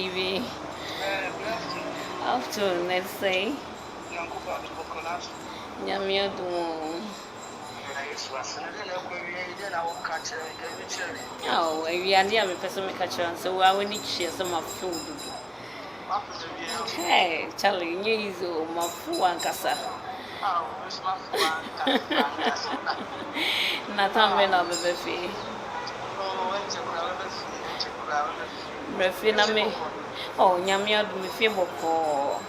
baby. Afternoon, let's say. Nyamia do. Oh, we are near me, person make a chance, so I will need share some of food. Hey, Charlie, you is my food and cassa. Nathan, I'll be free. Refina me. Oh, Nyamia do me feel for.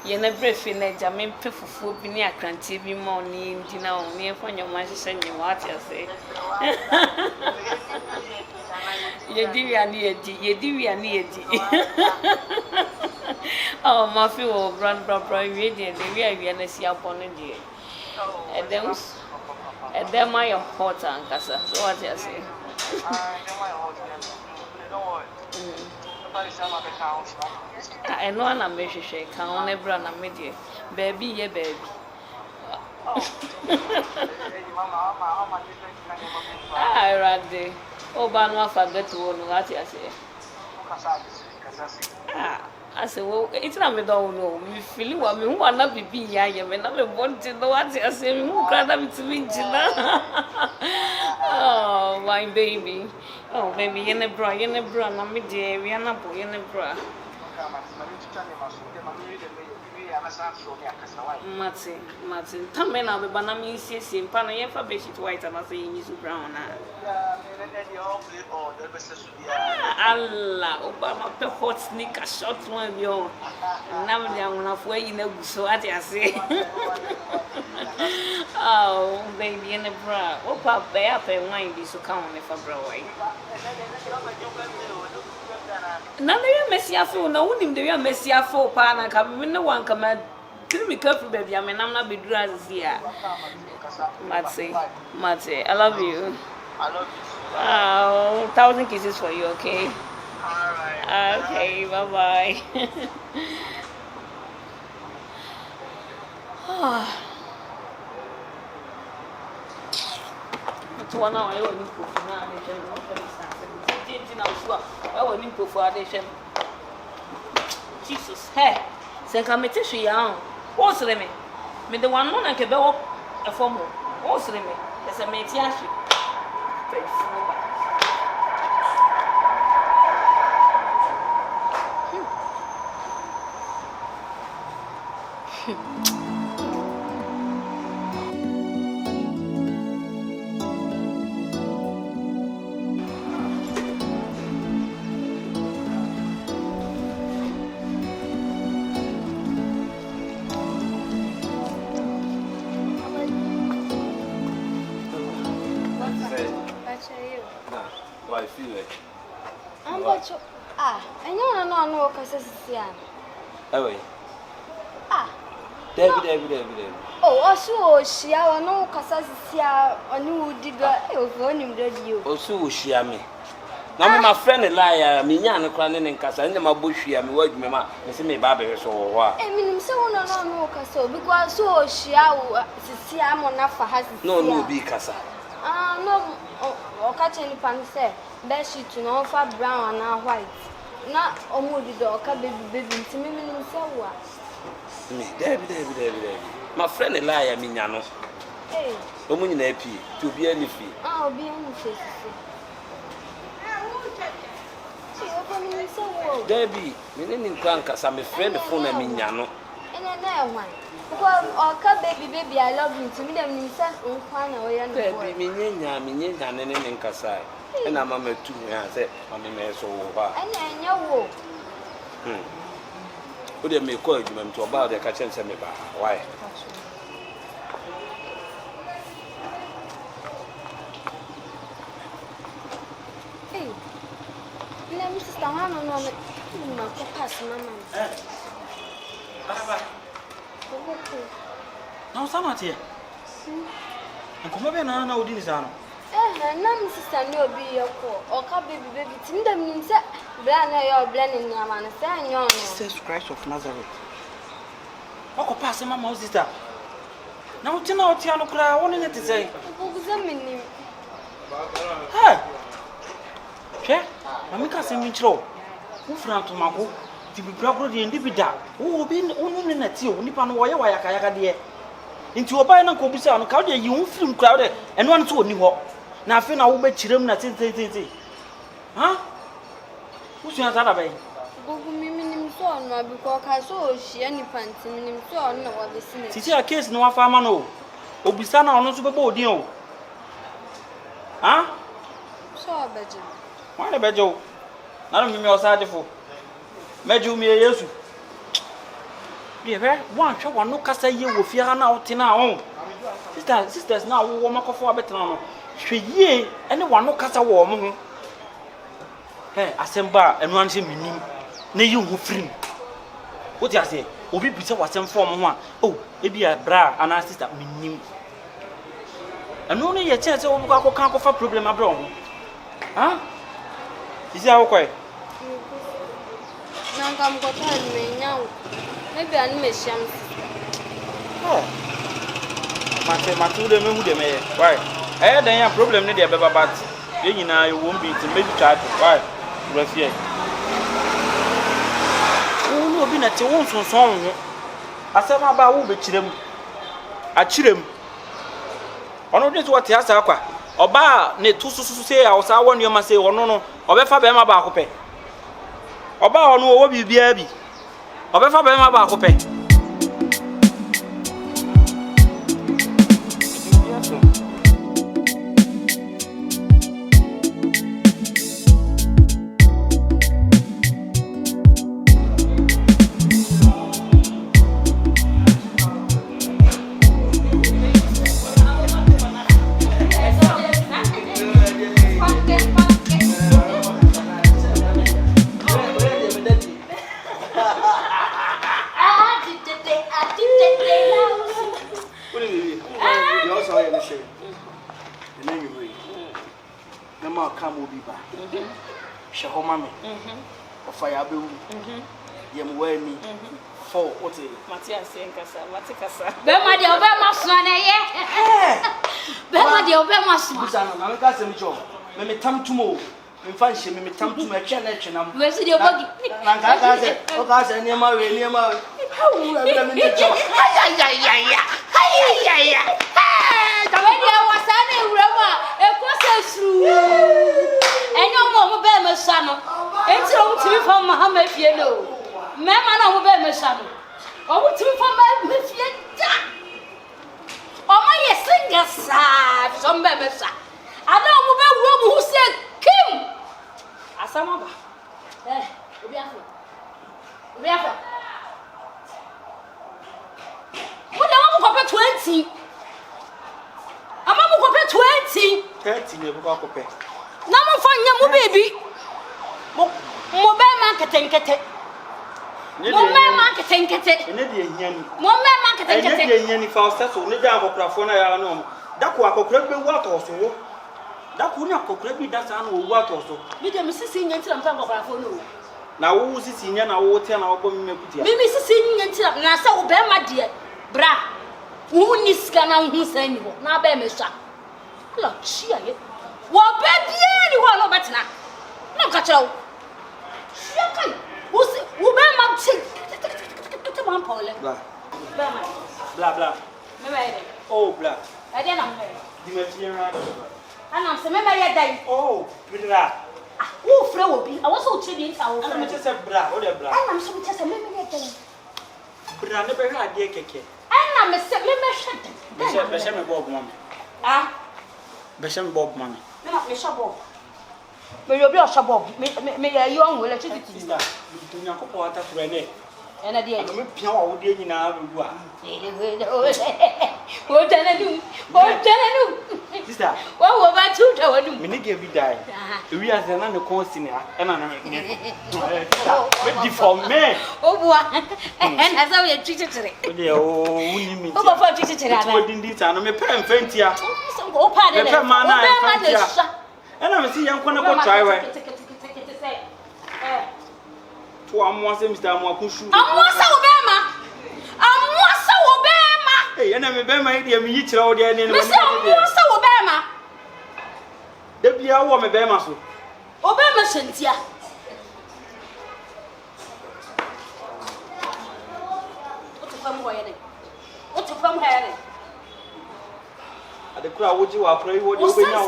You never finish. I mean, prefer food being a cranty morning, dinner, near for your master, you what you say. You do and you do and you. Oh, my few brand proper radiant, we are going to see upon the day. And then my hot and cassa. So what you say? I know I'm a shake, I only brand a media. Baby, yeah, baby. I rather. Oh, Banwa forget to own what you say. I say, well, it's not me, don't know. We feel what we want to be here, and I want to know what you say. Who can't have it to me, oh, my baby. Oh, baby, you're a bra, I'm a dear, we are not boy in a bra. Martin, come in, I'll be banana, see, Panay for basic white, and I say, you brown. Allah, Obama, the hot sneaker shot one, yo. Now, I'm enough way in a so I say. Oh, baby, in a bra. Oh, Papa, bear up and wine be so calm if I bra away. None of your messy afro, no one do your messy afro, pana, come in no one command. Kill me careful, baby. I mean, I'm not be dressed here. Matty, I love you. I love you. Oh, 1,000 kisses for you, okay? Alright. Okay, bye-bye. It's 1 hour, I will need to Jesus, hey, say come to see you. What's the me? Me the one I can go a form. What's the me? It's a metiashi. I feel it. I'm not sure. I know, because it's here. Oh, David. Oh, also, she, I know, because it's here. I knew did you. Also, she, me. Now, my friend, a liar, me, and crying in Casa, and my bush, I mean, what me, Miss Me Barber, so what? I mean, so no, because so she, I see, I'm on enough for has no be Casa. No, or catching pan say, best she to know for brown and white. Not almost the dog, baby, to me, me, David. My friend, a liar, Mignano. Hey, the moon in AP to be any fee. I'll be on the face. Debbie, meaning Crancas, I'm a friend of phone, Mignano. And then one. Well, baby, I love you to me, them himself on fine away and baby, Minion, and Casa. And I'm a 2 years, I'm a mess over. And then your would they make encouragement to about the catching semi bar? Why? Hey, let me stand on my pass, Mamma. Now, some here. And come over now, no, this is no, sister, no, be your call. Or come, baby, to them means that you're blending your man, and your Jesus Christ of Nazareth. What could pass my mouse sister? Now, Tiano Cra, what is it to say? Hey, check. Na me ka se mi nkyerɛ wo fra ntomako ti bibra kro de ndi bi da wo bi onu ne nati o nipa no wo ye wa yakayaka de nti obae na ko bisa no ka de yi wo film kra de eno an so oni ho na afi na wo be kyirem na tete ha wo sua za da bai Gugu mimi nim so no because ka so ohia ni panti nim so no wa besi ne titi a case no wa fa ma no obisa na ono so bebo odin o ha so abeje wa na beje na no mimi osadefo meju mi Yesu bi be wan hwe wano kasa ye wo fie ha na wotena ho sisters na wo makofo abetena no hwe ye ene wano kasa wo mo ho asemba enu an se minim na yi hu firim wo ti ase obi bisa wasem form ho a oh ebi a bra ana sister minim enu no ye chance wo ko kan ko fa problem abra ho ha isi awo kwai Nanga mkota ni nyawo. Maybe ani meshiam. Mate de me hu de me. Why? Dan ya problem ne de beba bat. Ye nyina ye won bi ti maybe charge. Why? Refie. O no bi na te won sonson ho. Asema ba wo be kirem. A kirem. Ono de so te asa akwa. Oba ne to susu se ya osa wonu ma se ono no. Obefa be ma ba akopɛ. Oba onu owo bibia bi obefa be ma ba akopɛ Bema de obema so na ye. Bema de obema so. Busa na me ka se mi jo. Me tam tumo. Me fa nhye me tam tumo etwe na etwe na. We si de obogi. Na ka se, o ka se niema we. Hawu ra bi me jo. Ayayaya. Tawe de wasa na ewurama e ko se suru. Enyo mo be me sa no. Enti o mutimi fa Muhammad fie no. Me ma na mo be me sa no. O mutimi fa me fie da. O ma ye singa sa, so be me sa. Ada mo be wuro mo hu se kim. Asama ba. Obi afọ. Mo de mo ko pe 20. Ama mo ko pe 20. 30 ne bu ko pe. Na mo fa nya mo baby. Mo be ma ketenkete. Mo me ma ketenkete. Ene de hiani. Mo me ma ketenkete. Ene de hiani fa so ne da akokrafo na ya no. Dako akokra be wu atoso wo. Dako ni akokra bi da sa na wu atoso. Mi de mi sisi nya ntira mpa akokrafo no. Na wo sisi nya na wo te na wo bom mekutia. Mi sisi nya ntira na sa wo be ma de bra. Wo ni ska na hu san ni ho. Na be me swa. La chia ye. Wo be bia ni ho no betena. Na ka kira wo. Chia kai. Wo be ma chi. Te ma pole. Bla. Me ba ye. Oh bla. I dey na me. Di me fie ra. Ana se me ba ye dai. Oh, bla. Wo frɛ wo bi. Awo so uche bi nta wo. Ana me se bra, o de bra. Ana me so uche se me ye dai. Bra ne be hwa ade keke. Ana me se me hwɛ. Be she me bob mama. Be she me bob mama. Me sha bob. Me yo bi o sha bob. Me ya yo onwo le chiti. Sister, du nya ko po ata fure ne. Ena de. Me pia wa wo de nyina be gu a. O tana nu. Sister, Wo ba tu ta wonu. me ni ge bi dai. Ewi ase na ne kon sini ha. E na na me. Me di for me. O bua. Ena sa we chichichire. O de o wuni mi. O ba fa chichichire ana. O di ndi ta no me pe mfantia. O pa de. Me pe ma na mfantia. E na me si yan kwana ko try we. To amwa se Mr. Amwa kushu. Amwa sa wo be ma. Eh, na me be ma ide me yi kira wo de ne. Me se amwa sa wo be ma. Da bia wo me be ma so. O be ma na shentia Otupam hayale adekura woji wa akura yi wodi obenya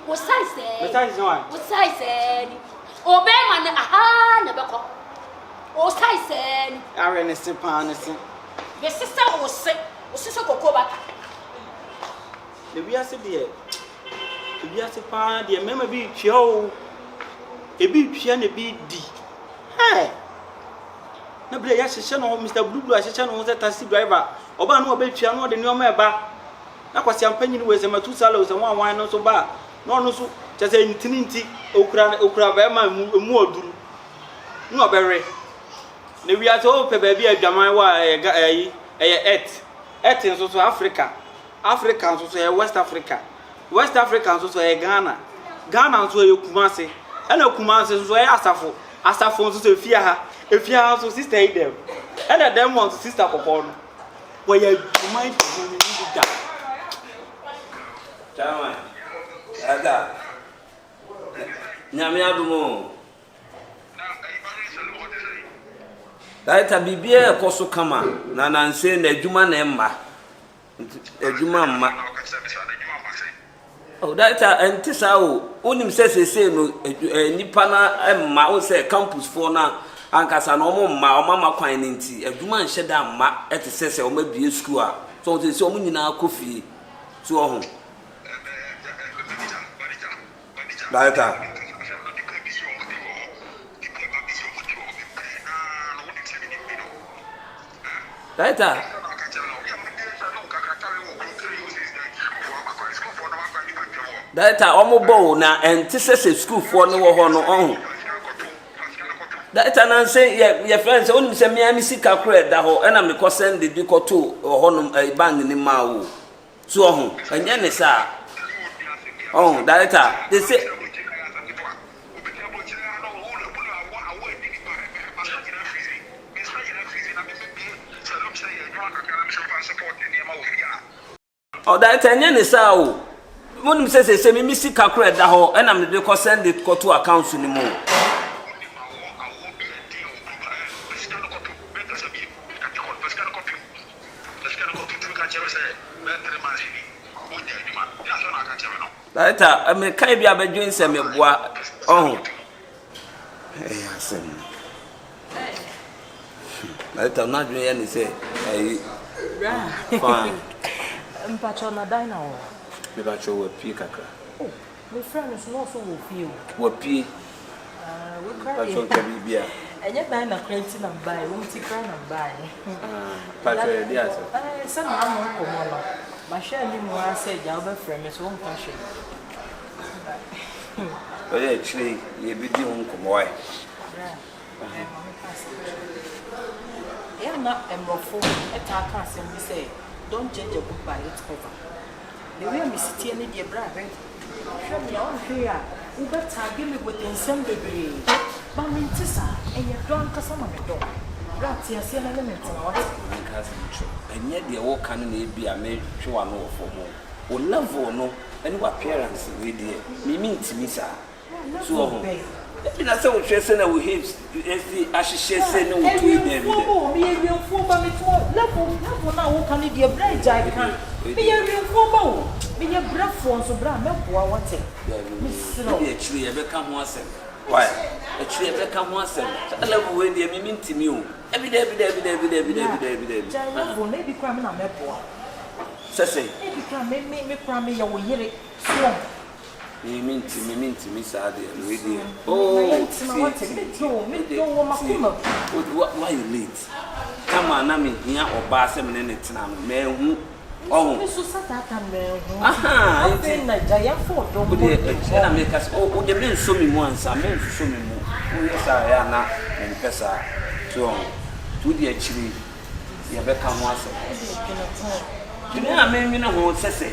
wo size me size one wo size ni obema na aha na beko wo size ni are ne se pa ne se be sister wo se kokoba le wiase de wiase pa de mema bi twia o ebi twia ne bi di na bile ya hyehyɛ no Mr. Blue ahyehyɛ no sɛ taxi driver oba no obetwia no de nneoma eba na kwasi ampanyini we sɛ matu sala o sɛ wanwan no so ba na ɔno so kyɛ sɛ ntinti okura ba ma mu oduru no obere na wiase o pɛ ba bi adwaman wa ɛyi et nso so Africa nso so West Africa nso so Ghana nso Kumasi ɛna Kumasi nso asafo nso so efia so sister idem ɛna dem want sister popo no where you mind to me da chama ada nyame adumo daita bibia ekoso kama na nanse na adwuma na emma adwuma mma oh daita entisa o onim sesese no nipa na emma o se campus for na ankasa na omo mma omama kwan nti adwuma nhye da mma etesese o mabie school a so o se o nyina akofie so o ho daita daita daita omo bo na entesese school for no wo ho no o daita nan say ye friends onim say me ami sika kura da ho na me ko send di ko to ho no bang ni ma wo so ho anya ne sa oh daita they say oh daita anya ne sa o monim say me sika kura da ho na me de ko send di ko to account ni mo daita me kai bia badwin se me boa oh asem daita na dwen ya ni se fine mpacho na dai na o me ba cho we pi kakra oh me friend is no so wo pi o wo pi we ba cho ka bibia enye dai na credit na buy wo ti credit na buy pa cho ya dia so se na mo ko mo no ma share ni mo ase ja oba friend me so won ka share oye chiri ye bi di won ko mo ai yeah na emrofo eta ka se mi say don't judge a book by its cover the way me sit here dey bra ben show me on here u be tag me with insem bebre ba me ntisa enye don kasa ma me don rat ya se na me ntina wa ka se ncho enye de wo kan na ebi a me twa no ofo mo o level no any appearance we dey me ntimi sa so ho ebi na se wo hwese na wo hips esi ahihye se ne wo tu dey bi me ye fo ba me to level na wo kan dey bra jai kan me ye fo ba wo me ye bra fo so bra me boa wote me sino ye chiri ye be ka ho asem why e chiri ye be ka ho asem level we dey me ntimi o ebi dey jai level na bi kwa me na me boa sese ebi kwa me kwa me ye wo yere so me minti sad we dey oh why you late come on na me hia oba asem ne tina no me hu oh me so satata me hu aha e na jaya fo do mo de na me kas o de me so mi mu ansa me so mi mu o yesa ya na me pesa so tu di achiri ye be ka ho asem tu na me nwina ho sese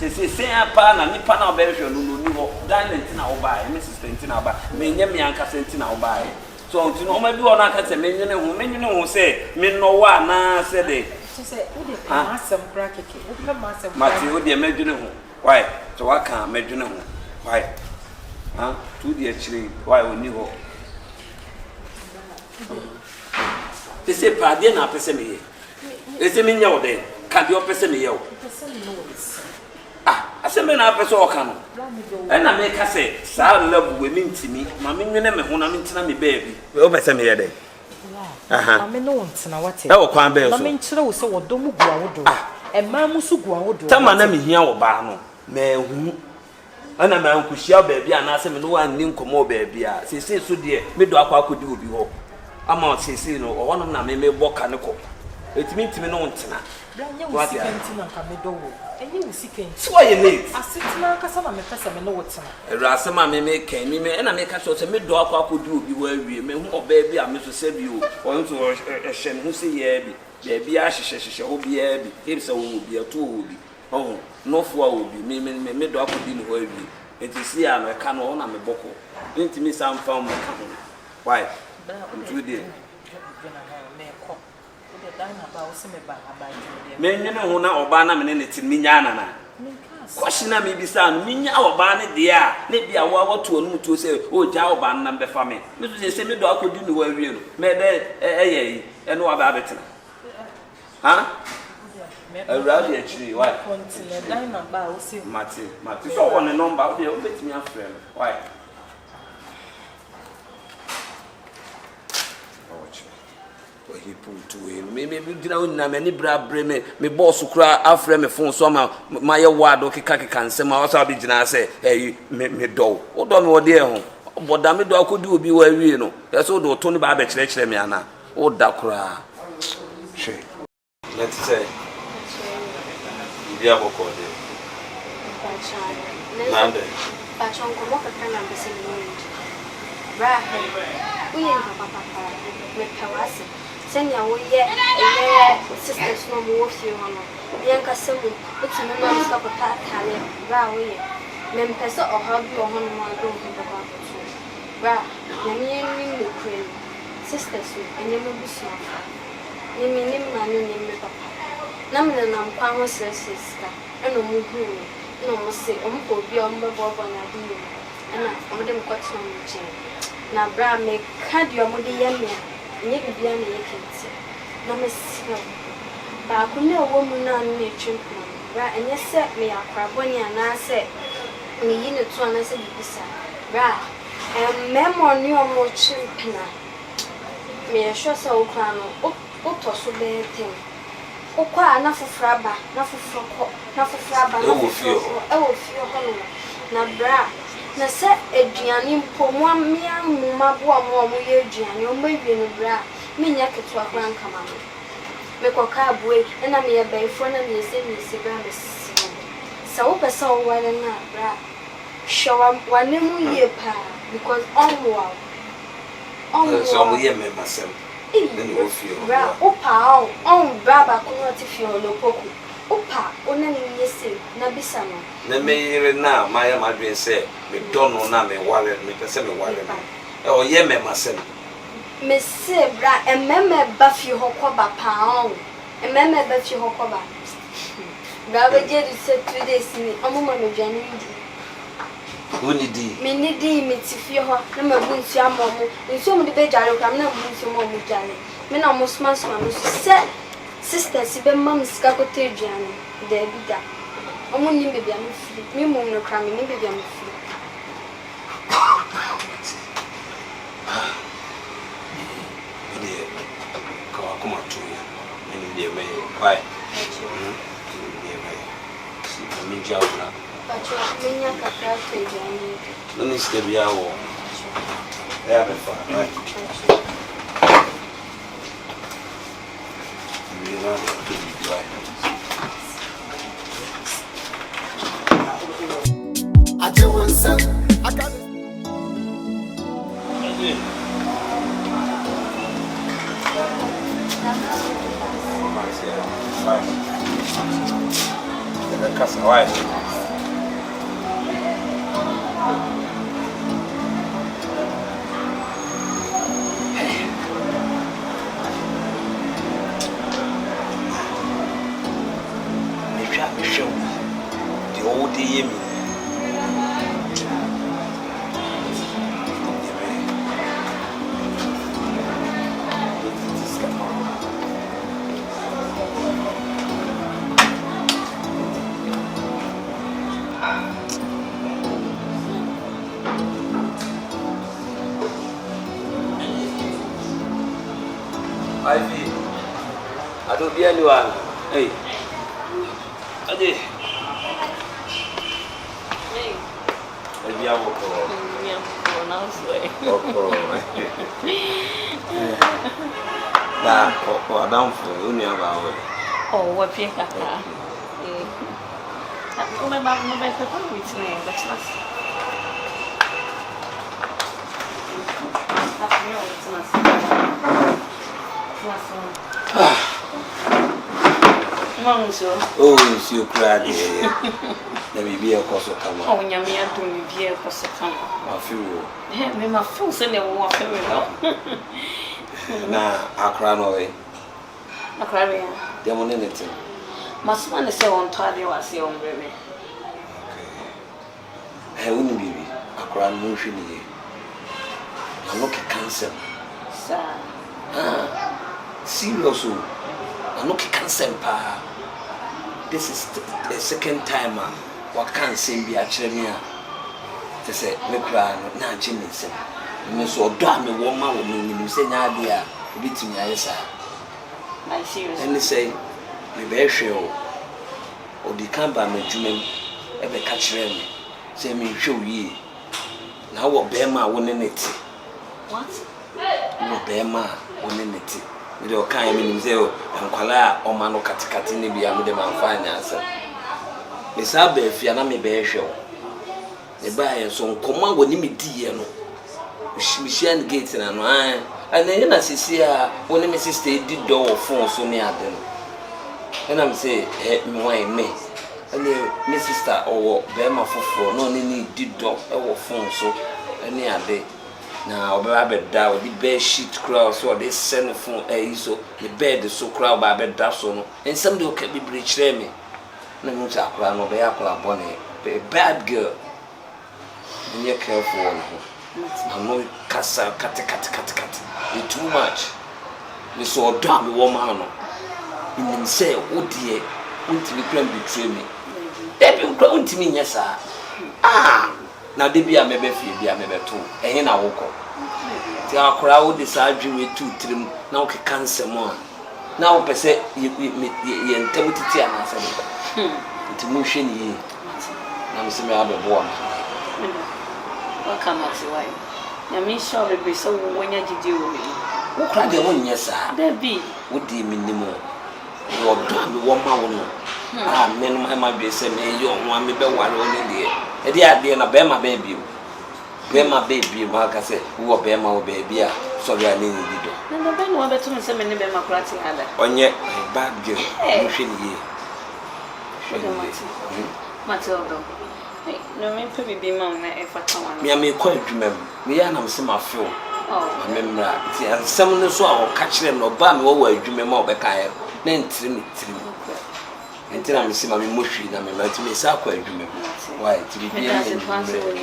se apa na nipa na obehwe no no ni ho dan na obae me sister ntina obae me nya me anka ntina obae so ntina o ma bi ho na aka se me nwene ho se me no wa na se de se u de ka asem kra keke u ka ma asem mate o de medwene ho why so wa ka medwene ho why Huh? 2 years actually. Why we knew? They say, pardon, I person me. They say, me know then. Can't you person me? Ah, I say, me na person can. And I make her say, "Sir, love women to me. Mammy, you never want to me, baby." We person me there. I mean, no one's now what? Oh, can't bear. I mean, so what don't go out do. And Mamusu go out. Tell my name here or Barno. Me who? And a man who shall baby and ask me no one name come over baby. She says so dear, me do I could do be all. I'm out, say no, or one of them may walk and go. It means me no tina. What you and you will see King. So you need. I sit now, Cassama, my person, and know what's a Rasama may make me, and I make a sort of mid dog I could do be where we may or baby, I must save you, or to a shen who say, baby, I shall be a if so will be a 2 will be. Oh, no 4 will be, me dog could be where we. It is here, I can't own a boko. Into me some found my company. Why? 2 days. Men who now Obana minute in Minyana. Question me be sound, Minya or Barney, dear. Maybe I want to a new to say, oh, Jauban number for me. Mrs. Semi dog could do where you made and what about it? Huh? A rowdy actually, why? Matty, so on a number, they'll bet me a friend. Why? He pulled to him. Maybe didn't know many brab bring me boss who cry after me phone summer. My ward okay can say my also be dinner say, hey, me do. What don't know dear home? What damn it do I could do be where you know. That's all the Tony Barber lecture me, Anna. Oh, Dakra. Let's say, you have a call there. Nande. But Uncle Walker can understand me. Brah, we ain't papa, with Pawasi. Send your way, sisters no more with you, Honor. Yanka Semu, what's in the nose of a cat, Tally, Brow, Mempesa or Hobby or Honor, don't think about it. Bra, Yami, Ukraine, sisters, and you will be smart. You mean him, and name me papa. Namin and Pamo says sister, and no more, no more say, Uncle be on the bob on a deal, and I would have got some chain. Now, Bra, make card your mother yammy. You can be an agency. No, Miss Hill. But I could know a woman on nature. Right, and you set me a crabony, and I said, me in the two, and I said, Right, and Mamma knew a more children. Me a sure so crown, oh, toss of the thing. Oh, quite enough of frabba, enough of frabba, no feel hollow. Now, Bra. Na se aduane mpomwa mmia muma bo amwa mo ye aduane o mawie no bra me nya keto akwa nkama no me koka abue na me ye baifo na me se bra me sa wo pesa wo wale na bra showa wane mu ye pa because onwa so mo ye me masem then wo feel bra o pa on bra ba ko no ti feel lo poku Opa, only yes, Nabisano. The mayor now, my madrin say, me don't know now, me wallet, me the same wallet. Oh, yeah, me myself. Miss Sebra, and Mamma Buffy Hokoba pound, and Mamma Buffy Hokoba. Brother Jerry said 2 days in a woman of January. Who need me? Me, if you have no wounds, your mom, and so many bed, I'm not wounds your mom with Janet. Men almost must said. Sister, si be mam sika ko tejuane de bi da omo ni be bia me free me mum no kra me ni be bia me free ide ko akoma tu ya ni de me why ni me si me jauna pa cho me nya ka kra tejuane no ni ste bia wo ya be fa right I do want some. I got it. The old day, Ivy. I don't be anyone. Hey. Ade. Hey. Ebi awoko. Now swear. Da, I don't feel only about it. Oh, what pick up? My better with me, that's not. Oh, you cried. Let me be a course of come. Oh, Yamia, do me be a course of come. I feel. Me, my fools and they walk away. Nah, I cry away. I cry. There won't anything. Must man say on Tadi was your own baby. I wouldn't be. I cry no shilly. I'm not cancer. Sir. Seriously. I'm not cancer. This is the second time. What can't say be actually me. They say, me cry, not Jimmy. Me so damn a woman with me, say, Nadia, beat me. I serious. And they say, me be sure. Or the camp by me, Jimmy, ever catch them. Say me, show ye. Now what Bema winning it? What? No Bema winning it. With your kind of museum and Kuala or Mano Katikatini be a middle man finance. Miss Abbe, if you are not me be sure. The buyer so come on when you meet dear. She shan't get in an eye. And then as you see her, when my sister did door phone so near them. And I'm say, why me? And then my sister or Bema for no need did door or phone so any day. Now, Barber down the bed sheet crowd so they send the phone so the bed is so crowd by bed so and somebody can be breach me. No, no, no, bonnet, a bad girl. And you're careful. I'm not cut. It's too much. We saw a dumb woman. You didn't say, oh dear, won't be grand betray me. They be grown to me, yes, sir. Ah, now they be a maybe be a maybe too. And in our walk. The crowd is arguing with 2 trim now can say more. Now, per se, you integrity and answer. It's motion ye. I'm saying, I have a boy. Welcome, Maxie. Why? I mean, sure, be so when you did you with me. Who cried the one, yes, sir? There be. What do you mean, the more? You're done with 1 hour. Ah, men, I might be saying, you don't want me, but 1 only day. A dear, dear, and a bear my baby. Bear my baby, Mark, I said, who are bear my baby? Sorry, I need you. And the Ben will bet to me some many democratic other. On yet, bad girl, you shouldn't ye. Matilda. No, me probably be mum if I come. Me, I may quite remember. Me, and I'm some of you. Oh, remember, and someone saw or catch them or ban over you remember Beckay. Then trim. Until I'm seeing my mushy, and I'm to me, so quite remember. Why, to be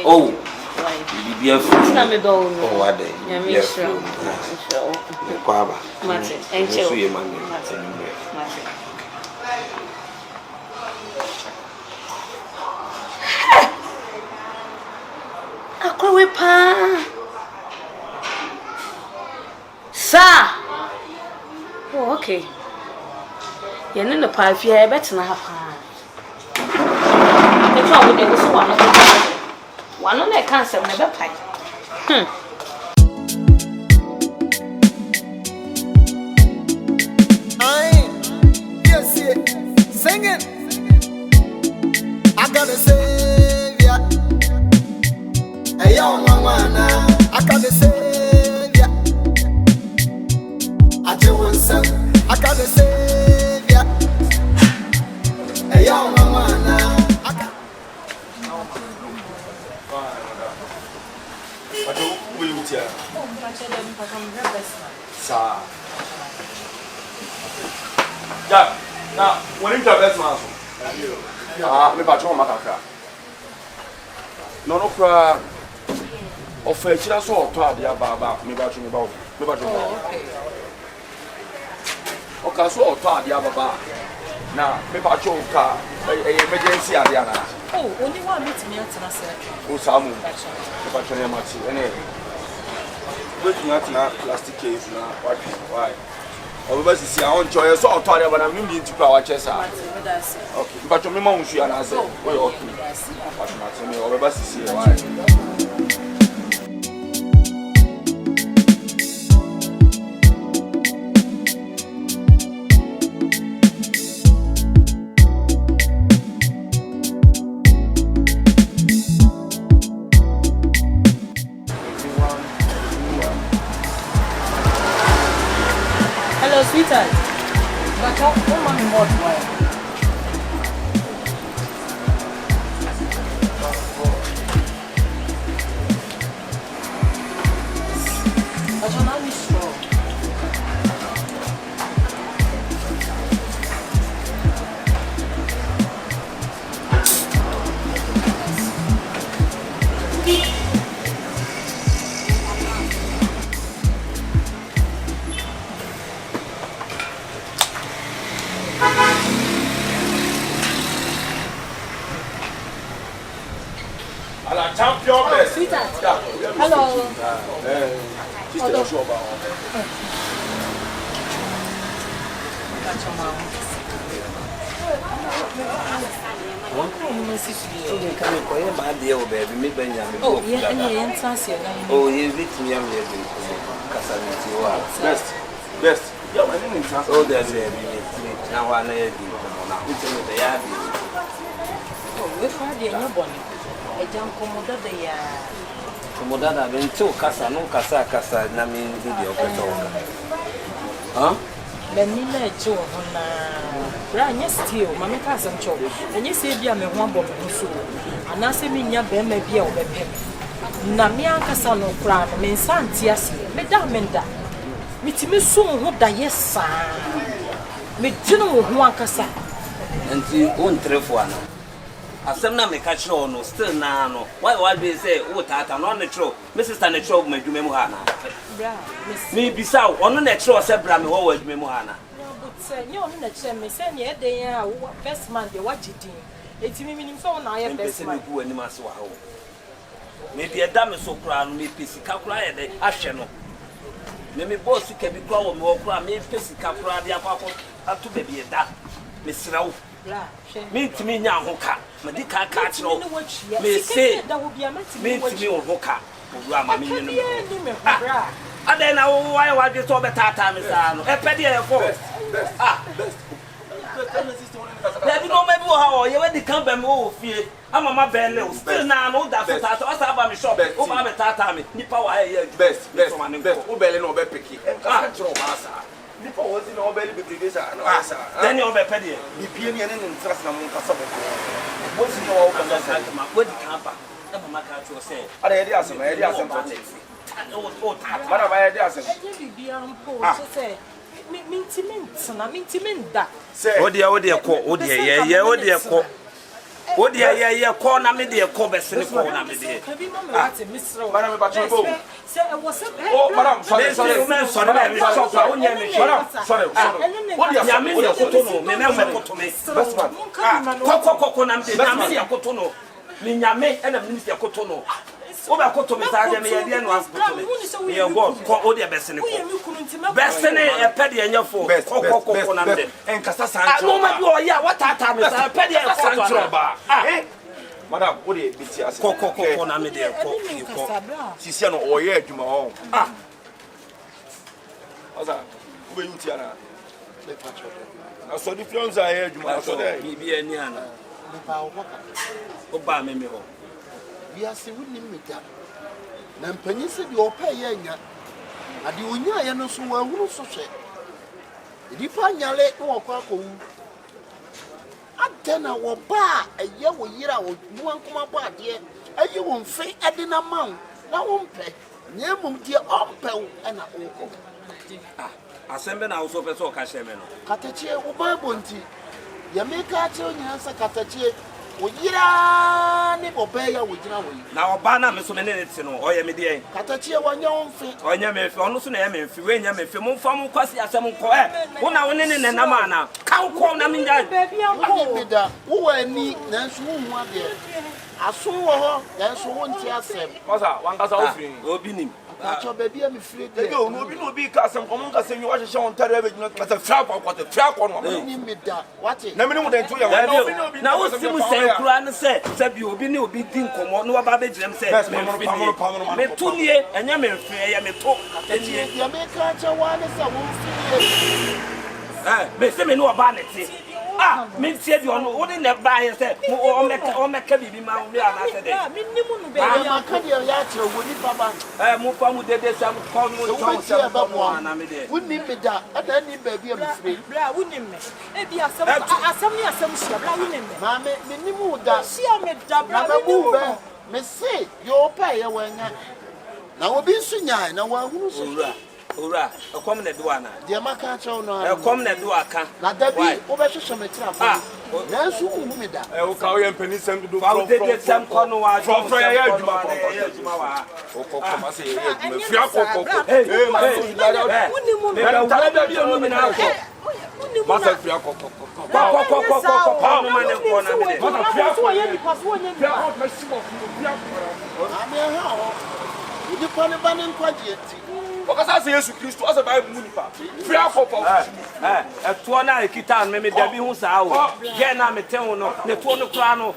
oh, you be a fool. Oh, what day? Yes, Martin, and show you, Martin. Akrowe pa. Sir. Oh, okay. You know the pa if you better na pa. The trouble dey so one. One on the cancer never pie. Yes, singing. I gotta savior. Hey, young woman, I gotta savior. I do want some. I gotta savior. Hey, young woman, I got. What do you tell? Sir. Yeah, now, when Interpersonal, me patron makaka. No, of a china so to the Barber, me patron about. Okay, so to the Barber. Now, me patron car, emergency Adiana. Oh, only 1 minute me at Nasa. Oh, Samu, me patron Mati, and looking at plastic case now, why? Oba sisi a on choye so otware ba na me bi nti kwa wa chesa. Okay. But me ma unsu ya na say. We okay. But ma say me oba sisi e wa. Hello, sweetheart. But don't want me more wine. But you're not strong. Champion best. Sweetheart. Yeah. Hello. Sister show about. Oh, yeah, Best. Yeah, my name is Oh, there's a now I know it's the yard. Oh, we're Friday in your bonnet. I jump comoda the Komodada bento kasa no kasa na me video kasa wona. Huh? Benina echo hona. Bra nya still mama ka asem cho. Enye se bia me ho abọ me so. Ana se me nya be ma bia obepem. Na me ankasa no kra no me nsanti ase. Me da menda. Mitimi so ho da yesa. Me dino ho ankasa. Enti on trefo ana. Asem na me ka kire no still na no. Why be say wo tata no na kire. Me sister na kire madwuma mu ha na. Bra, me bisa ono na kire se bra me ho wa adwuma mu ha na. But say you ono na kire me say na eden a first man de wagidin. Eti me minim so na ye first man. Me ku ani ma se wa ho. Me bi eda me so kra no me pesika kra ye de ahwe no. Me boss ka bi kra wo me wo kra me pesika kra de akwa atu be bi eda. Me sirawo. Me timi nya ho ka me di ka kire me say me timi ho ka owura me nyino ade na wo why wa de so be tata me sa no e pede e fo Baby no maybe how you we di kan be me wo fie amama bele o still na no da so tata o sa ba me shop o ba me tata me nipa wa ye best o bele no be peki ka kire o ba sa nipa wo si no bele be private no sa then you be pede bi pie ne ne ntrasa na mo kasa bo wo si no wo kasa sa ma wo di kan ba e mama ka cho say ada ye di asem Mara ba ye di asem Bibi ampo so say mintimenta o de ko o de ye o de ko o de ye ko na me de ko be sene ko na me de kabi mama wate misro Mara me ba chombo say e was oh madam sorry o de ya me de ko to no me ko to me best man ko na me de na me de ko to no me nyame e na me de ko to no o ba ko to me sa de me ye de no as ko to me ye go ko o de be sene ko besene e pede enya fo ko na me en kasa sancho no ma bi o ya watata me sa pede e sancho ba madam o de biti ase ko na me de ko sisi no o ye adwuma o oza o be yuti ana le pacho na so di flonza ye adwuma so de bi ani ana o ba me ho biase wuni mita na mpanyi se bi opa ye anya ade onya ye no so wa hunu so hwe dipa nyale no okwa akowu adena wo ba eye wo yira wo nuankoma ba ade eye wo mfe ade na mawo na wo mpe nyemum die ompew na okọ asembe na so pe so ka sheme no katachie wo ba bonti ya meka ache onya sa katachie oyira ni obeya wojina wo na oba na me so me ne ti no oye me de katachie wanya omfe onya me fi onu so na ya me fi we nya me fi mo fa mo kwasi asem ko wo na wo ne ne na ma na kan ko na me nya baby ampo bida wo ani na nso wo hu ade aso wo ho na nso wo nti asem oza wankasa ofiri obi nim Pacho baby am free there. You no be ka some common ka say you watch show on tare be ka say fra kwa no. Ni me da. What it? Na me no den to ya. Na wo si mu say kura no say bi obi ne obi din komo no ba be girem say. Me to nie enya me mfre ya me to. Ya me ka cha wa ne sa wo free. Me say me no ba ne ti. Me tie bi ono wo ne ba here say o me ka bibi ma wo ya na say dey. Me ni mu no be ya ka dia ya che wo ni baba. Mu fa mu dede sam ko mu to say ba na me dey. Wo ni me da ada ni ba bi am free. Bra wo ni me. E bi asam ni asam shia bra wo ni me. Ma me ni mu da. Shia me da bra wo ni me. Me say yo pa ye wanya. Na obi nsu nyaa na wa hunu so. Ora, ekom na do ana. De maka cha no. Ekom na do aka. Na da bi wo be hwehwe me tira fa. Na nsu hu me da. O ka o ye mpani sem do from sem kono wa from ya adwuma wa. O ko ma say ya adwuma fi akoko. Woni mu me tale da bi onu mi na akọ. Masa fi akoko. Pa no ma ne ko na me de. Masa fi akoko. Fi akoko ma si mo fi akoko. Ami ha ho. Ni ko ne ba ne nkwaje ti. Okasa say Jesus Christ asa Bible mu nipa. Fi akoko. Eto na ekita no me da bi hu sa wo. Ge na me ten wo no. Ne to no kra no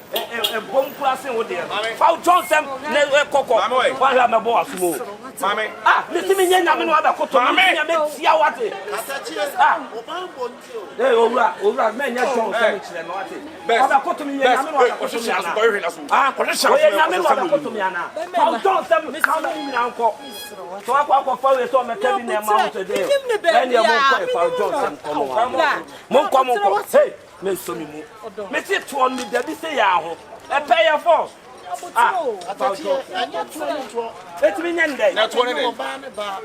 bom kra sen wo de. Fa John sem ne ekoko. Wa la me bo asumo. Mame. Me ti me nya me no aba koto. Me nya me tia wate. Atachi o ba bo nti o. Owura me nya John sem kire no wate. Aba koto me nya me no aba koto me ana. Ko le sha. Nya me no aba koto me ana. Fa John sem me ka no mi na nko. So akwa fa we so me ka bi na ma wo today. Any mo ko fa John sem kono wa. Mo ko. Hey, me so mi mu. Me ti to on me da bi say ya ho. E pay your force. Atachi anya to. Etimi nya ndai. Na to ne de. Ba ne ba.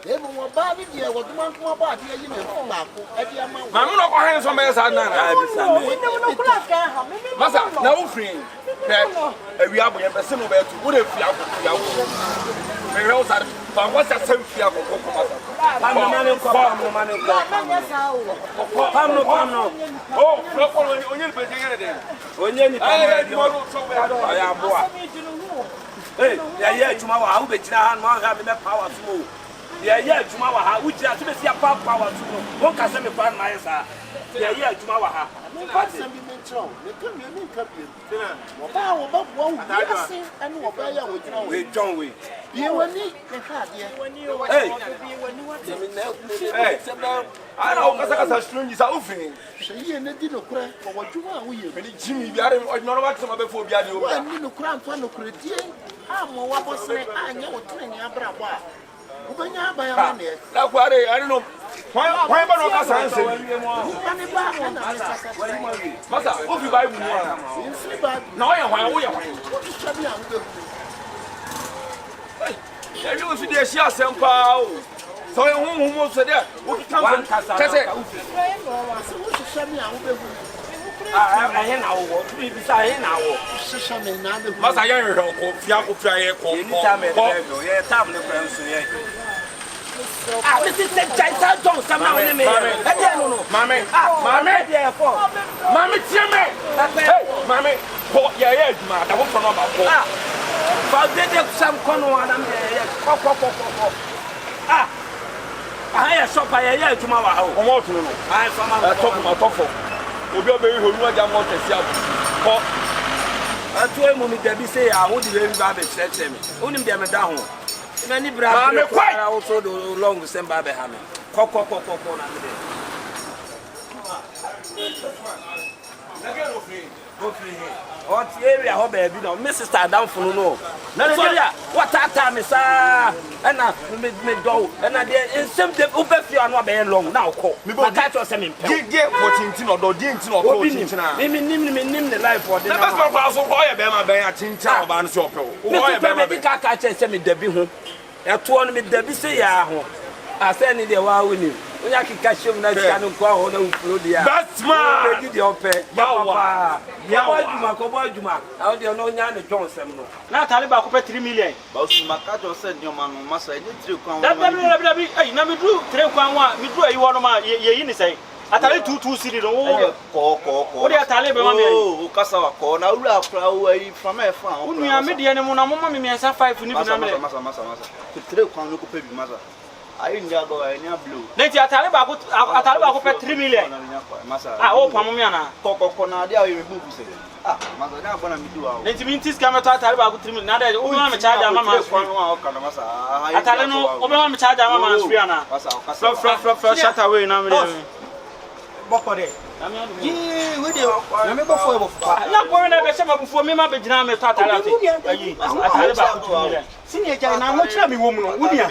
Ebo mo ba bi de wo duma nko ba de yi me fo ba ko. E di ama wo. Ma me no ko hen so me sa na na. Masa na wo free. Ewi abo ye be se no be tu. Wo de fi akoko ya wo. Me re o sa fa wo sa sem fi akoko ko masa. Pamno. Oh, onye be je de. Onye ni pamno. Ya boa. Hey, ya juma wa hu be jina ha no ha me power to. Ya juma wa ha u jira to be sia power to. Won ka se me kwa na yesa. Ya juma wa ha. Fa se bi me tro. Me ka me ni ka bi. Wo ba wo wu yase ene wo ba ya wo jina wo. We John we. Bi woni ne ka de. Hey. Hey. Ara o kasa strange sa ufin. Shey ne di no kura ko wo juma wo ye. Me ni Jimmy bi are no wa tsama be fo bi ade o. Wa ni no kura mfa no kura die. Amo wa bo se anya wo tene ni abra bo a. Ubanya ba ya ma ne. La kware ari no. Why ba no kasa anse. Ani ba na na kasa. Masa o fi Bible mu a. Infi ba. Na o ye hwan wo ye hwan. Wo ti sabi an be. Ya yo fi de sia sempa o. So ye hu mo so de o ki kan kase. So wo ti sabi an be hu. Ahe na wo. Bi sa ahe na wo. Shisha me na be hu. Masa ya ye ko fia ye ko. Ni time e de ye time ne kwa nso ye. Me ti se Jaisa John sam na woni me. E de no no. Mame. Mame de for. Mame tie me. Hey, mame. Ko ye adwuma da wo no ba ko. Fa de sam kono ana me ye. Ko. Ya shop ya adwuma wa ha o. Omo tunu no. Fa ma. Tofo. Obi obe hu nu aja mo tesi abo. Ko. Atu emu mi da bi say ya wo di we ba be chete me. Onim de me da ho. Na ni bra me kwara also do long December be ha me. Ko na me de. Go free here. What area ho ba bi no me sister down funu no. Na so ya what ata me sa na me do na de nsem de u be fi anu ba long na ko. Ma ka to se me pe. Ge 14 no do de ntin no ko chinchina. Me nim the life for the. Na best for so ko ye be ma ben a chincha oba no so pe o. Wo ye be ma be ka che se me dabi ho. E to no me dabi se ya ho. Ase ni de wa woni. Onya kika shem na sika no kwa ho na uflo dia. That's man. Be di ope. Ya wa ko bo adwuma. Awo de no nya ne John sem no. Na tale ba ko pe 3 million. Ba usumaka jo se nyoma no masa e 3 kwan. Da bi ei na me dru 3 kwan wa me dru ayi wo no ma ye yi ni sei. Atale 22 city no. Ko. What atale be ma me? Oh, kasa wa ko na wura akra wo ayi from e fa. Unu ya me de ne mu na mo ma me mensa 5 ni bi na me. Masa. Kutre kwan no ko pe bi masa. Ayi ndia go ayi nya blue. Then ti atale ba ko pe 3 million. Masa. Ah, o pa mo me ana. Ko na dia ayi remove se. Ah, masa na bona mi du wa. Then ti min tis camera to atale ba ko 3 million. Na da o be ma me charge ama ma free. Atale no o be ma me charge ama ma free ana. Masa. From shut away na me. Boko de. Yee, we dey. Na me bofo e bofo. Ya ko na be se ma bofo me ma be gina me to atale ati. Ayi, atale ba ko 2 million. Senior jai na mo kira mi wo mu no. Wunia.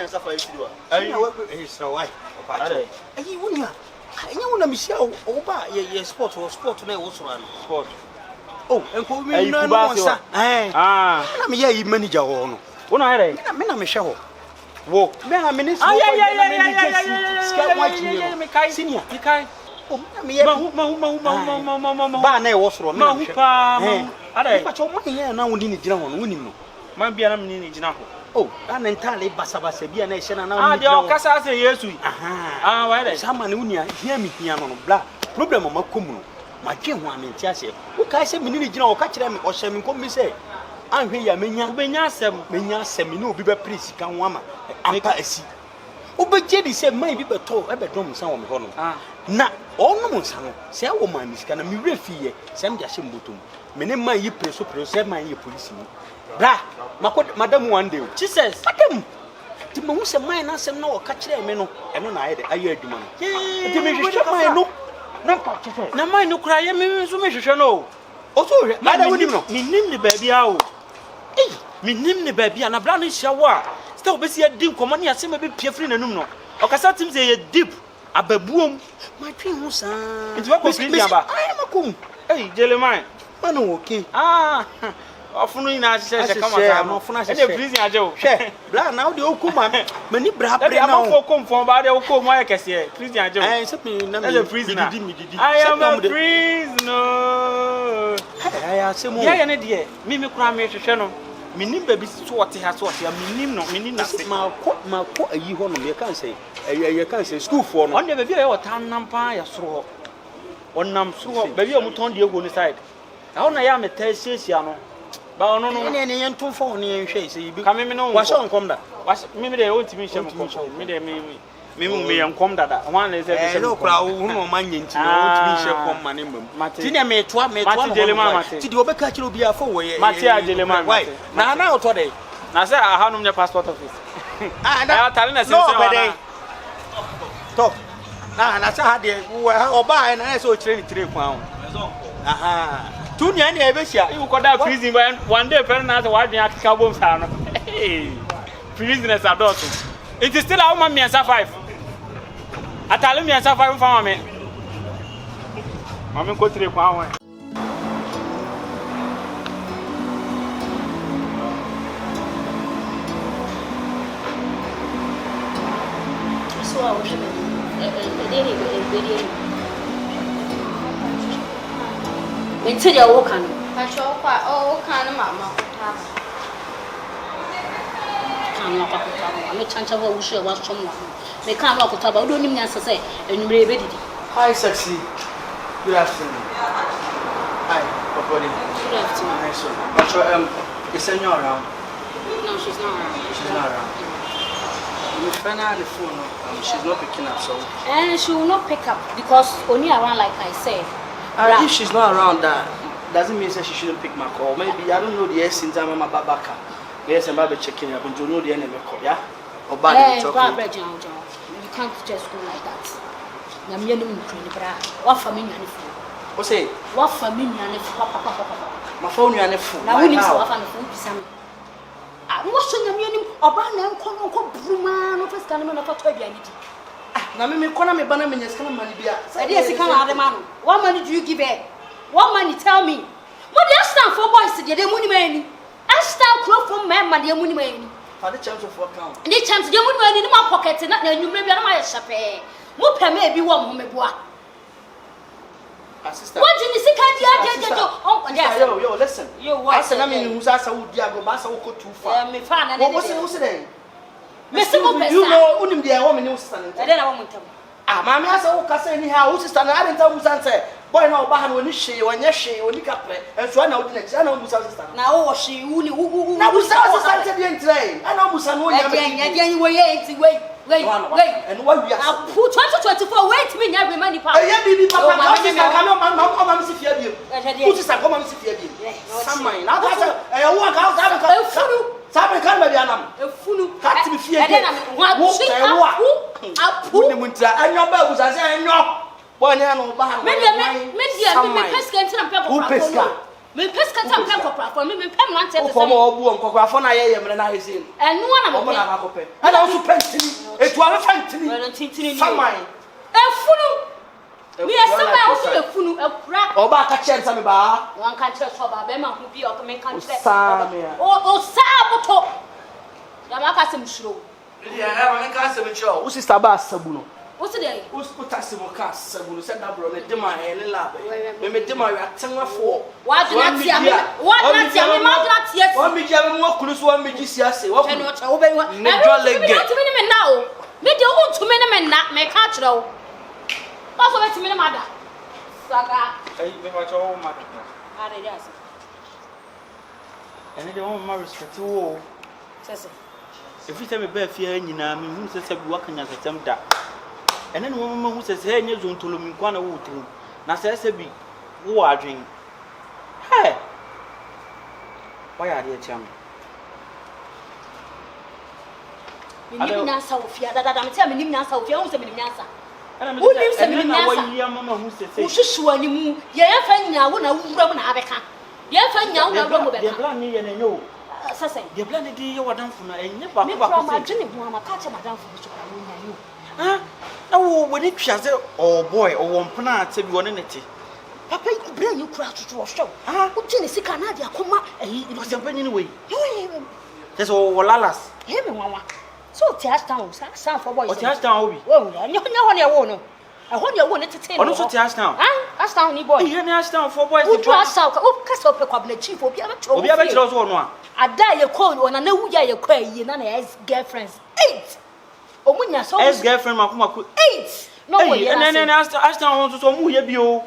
Ayi, we so why? Ayi wunia. Anya wona mi sia o ba ye sport na e wo so an. Sport. Oh, enko mi na no sa. Na me ye manager ho no. Wona here. Me na me hwe ho. Wo. Me ha me ni so. Ska watch ni. Senior. Mi kai. Me ye. Ma. Ba na e wo so no. Ma hu pa. Are. Pa cho mo ye na woni ni gina ho no wonim no. Man bia na me ni gina ho. Oh, ana ntale basabasa bia na e hye na na De o kasa se Yesu. Why there? Sama ne wonia hia mi hia no bla. Problem ma kom no. Ma dwe ho amenti ase. Wo kai se me ni gina o ka kire me o hye me kom mi se. Anhwe ya menya asem ni obi be priest kan ho ama. Ampa asi. Wo be je di se man bi beto e be dom san wo me ho no. Na onum nsa no se wo man mi sika na mi refiye se me dia hye mbotom. Me ne man yi preso se man yi police ni. Bra, madam one day. Jesus, madam. Ti mo se man na asem na o ka kire me no. Eno na ayede aye adwuma no. Ti me hwehwe man no. Na pa kire. Na man no kura ye me so me hwehwe no. O so hwe. Na da wonim no. Ni nim ne baabi a o. Me nim ne baabi a na bra no hia wo a. Sta obesi adi nkomo ne asem be pie firi nanum no. O kasa tim se ye deep ababuom. Ma twi ho sa. Nti wa ko firi aba. Ai makum. Hey, Jeleman. Manu okay. Ofunu ina hye kama ka no ofunu hye. E dey prison aje o. Hwe. Bra na wo de okuma. Mani bra bre na o. Am kom ba de okoma ya kese. Prison aje o. Se me na me. Didi. I am a prisoner. Ay asemu. Ya ne de. Me kura me hwehwe no. Minim ba bi so wote ha so wote ya minim no se. Ma ko ayi ho no me kan say. Ye kan say school for no. On de ba bi ya wotan nampa ya soro. Onam soro. Ba bi ya muton de ego ni side. Aho na ya metahyesia no. Ba ono no ne yentom fo ne yenhwe se yibi. Ka me no wa sho nkom da. Wa me de o ntimi hye mkom. Me de me yenkom dada. Wan le se bi se. No kra wo no ma nyenti no o ntimi hye kom ma ne mbam. Ti ne me toa no. Ti de obeka kire obi afo wo ye. Mate ajelema. Na oto de. Na se ahanum ne passport office. Na tale na se se wa. Top. Na se ha de oba na se o kire ni tire kwan. Aha. Tunia ni ebehia you go that prison one day per na say wadwen akika bom sa no prisoners adult it is still a woman me 5 atale me 5 fa mame ko tire kwa wan so I wish Until you walk on. I show quite all kind of mamma. Can't lock up with her. I'm a chance of what she was someone. They can't lock with her, but don't even answer say, and you may be ready. Hi, sexy. Good afternoon. Hi, Papa. Good afternoon. Nice one. But is Senor around? No, she's not around. She's not around. We find her on the phone. She's not picking up, so. And she will not pick up because only around, like I said. If she's not around, that doesn't mean that she shouldn't pick my call. Maybe I don't know the essence. I'm a babaka. Yes, I'm about checking up, and you know the enemy call, yeah? Or bad Barber, John. You can't just go like that. I'm young in the what family and food? What's it? What family and papa? My phone and a fool. Now, we need to have a food. Some. I'm watching a meaning of a non Bruma, of a scanner of a toy. Now, me corner me banana in your skin money. I didn't see come out of man. What money do you give her? What money? Tell me. What do you stand for, boys? The money money. I stand close from man, my dear money money. For the chance of account. The chance the money money in my pocket, and not you maybe on my shop. Mupa may be one woman. Assistant. What do you see? Yo, listen. You what? I mean, who's asked would Diago Bassa go too far? Me fan and what's it? Mr. You know, only the woman who's standing. I don't want to. Ah, mama asa wo kasa ni ha, wo sister na ade nta musa nse. Boy na oba ha no ni hwe, wonye hwe, oni kapre. Enso na wo di na chi na wo musa sister. Na wo hwe uni na musa sister nte bi ntre. Ana wo musa no nya me. Ya wo ye nti wait. And what we are 2024 wait me nya rema ni pa. Eh bi papa ka sister ka no ma si fia bi. Wo sister ko ma si fia bi. Samai na ka sa wo ka ka efunu. Sabe kan ba bi anam. Efunu. Ka ti fia bi. Wo se wo a. Apu. Ni muntra anyo ba bu sa se anyo. Boy na no ba ha. Me peska ntina mpe ko. Peska. Me peska ntina mpe ko pra. Me pem lan tete. Ko mo obu nkokwa fo na ye me na hezin. Enu na me. Mo na ba ko pe. Ana wo pentini. Etu ave pentini. Well tintini ni. Samai. Efunu. Me asema wo so efunu ekura. Oba ka chen sa me ba. Wan ka chere so ba be ma hu bi o ka men kan chere. O saboto. Ya ma ka sem shiro. Ndi ya ma ka sem shiro. Wo sister ba sabu no. What's the day? Who's put us in a sabu said that bro me dema e lab. Me dema we atenwa fo. What not ya me? What not ya me? Not yes. One me ya me mo kunu so one me ji siase. What no cha wo be wa. Ne jole ge. Me now. Me de o to me na me ka kire wo. Ba so be me na mada. Saka. Hey, me wa cho mada. Are ya se. Ene de won ma respect wo. Sese. Every time me be fia nyina me hu se sabi wakanya setem da. Ene no mama hu se se enye zontolomi kwa na wo tru. Na se se bi wo adwen. Hey. Why are you cham? Minim na sa ofia da me tia minim na sa ofia hu se minim na sa. Wo nim se minim na sa. Wo yi mama hu se se. Wo hwehwe ani mu ye ya fa nya wo na wura mu na abeka. Ye fa nya wo na wura mu beka. Ye plan ni ye na nyo. Sasa. Ye plan ni di ye wadanfo na enye ba ko ba ko. Me pro ma dwene hu ama ka che madanfo bi so ka wo nya yo. Ah, oh, when it was oh boy, or one plant to be one in it. Papa, you bring you crash to a show. Ah, what you see, Canada, come up, and he was jumping anyway. There's all Lalas. Him, Mamma. So, Tash Town, sound for boys. Tash Town, oh, I know you won't. I want you won't entertain. Also, Tash Town. Ah, that's down, boy. You Tash Town for boys. Who draws out, oh, Castle Cabinet Chief will be able to be able to one. I die a call when I know who you cry, you know, as girlfriends. 8. Omunya so ex girlfriend makumaku 8 no way and Ashton wants to move you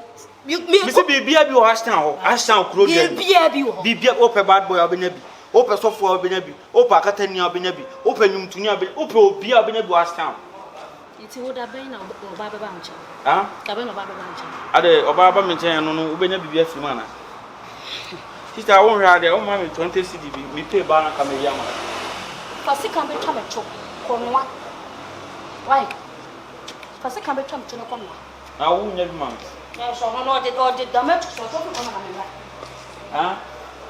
Mr. Bibia bi o Ashton kuro dia Bibia ope bad boy obenabi ope sofo obenabi ope akatani obenabi ope nyumtuni ope obi obenabi Ashton iti woda ben na oba baba nche ah ka ben oba baba nche ade oba baba nche no obenya bibia fi mana sister won hwa ade o ma me 20 cedi bi me pay ba na kameri ama kasi kan be twa me cho konwa why kasi kan be twa me cho no konwa na wo nya bi man na so no de damage so so ko na me ah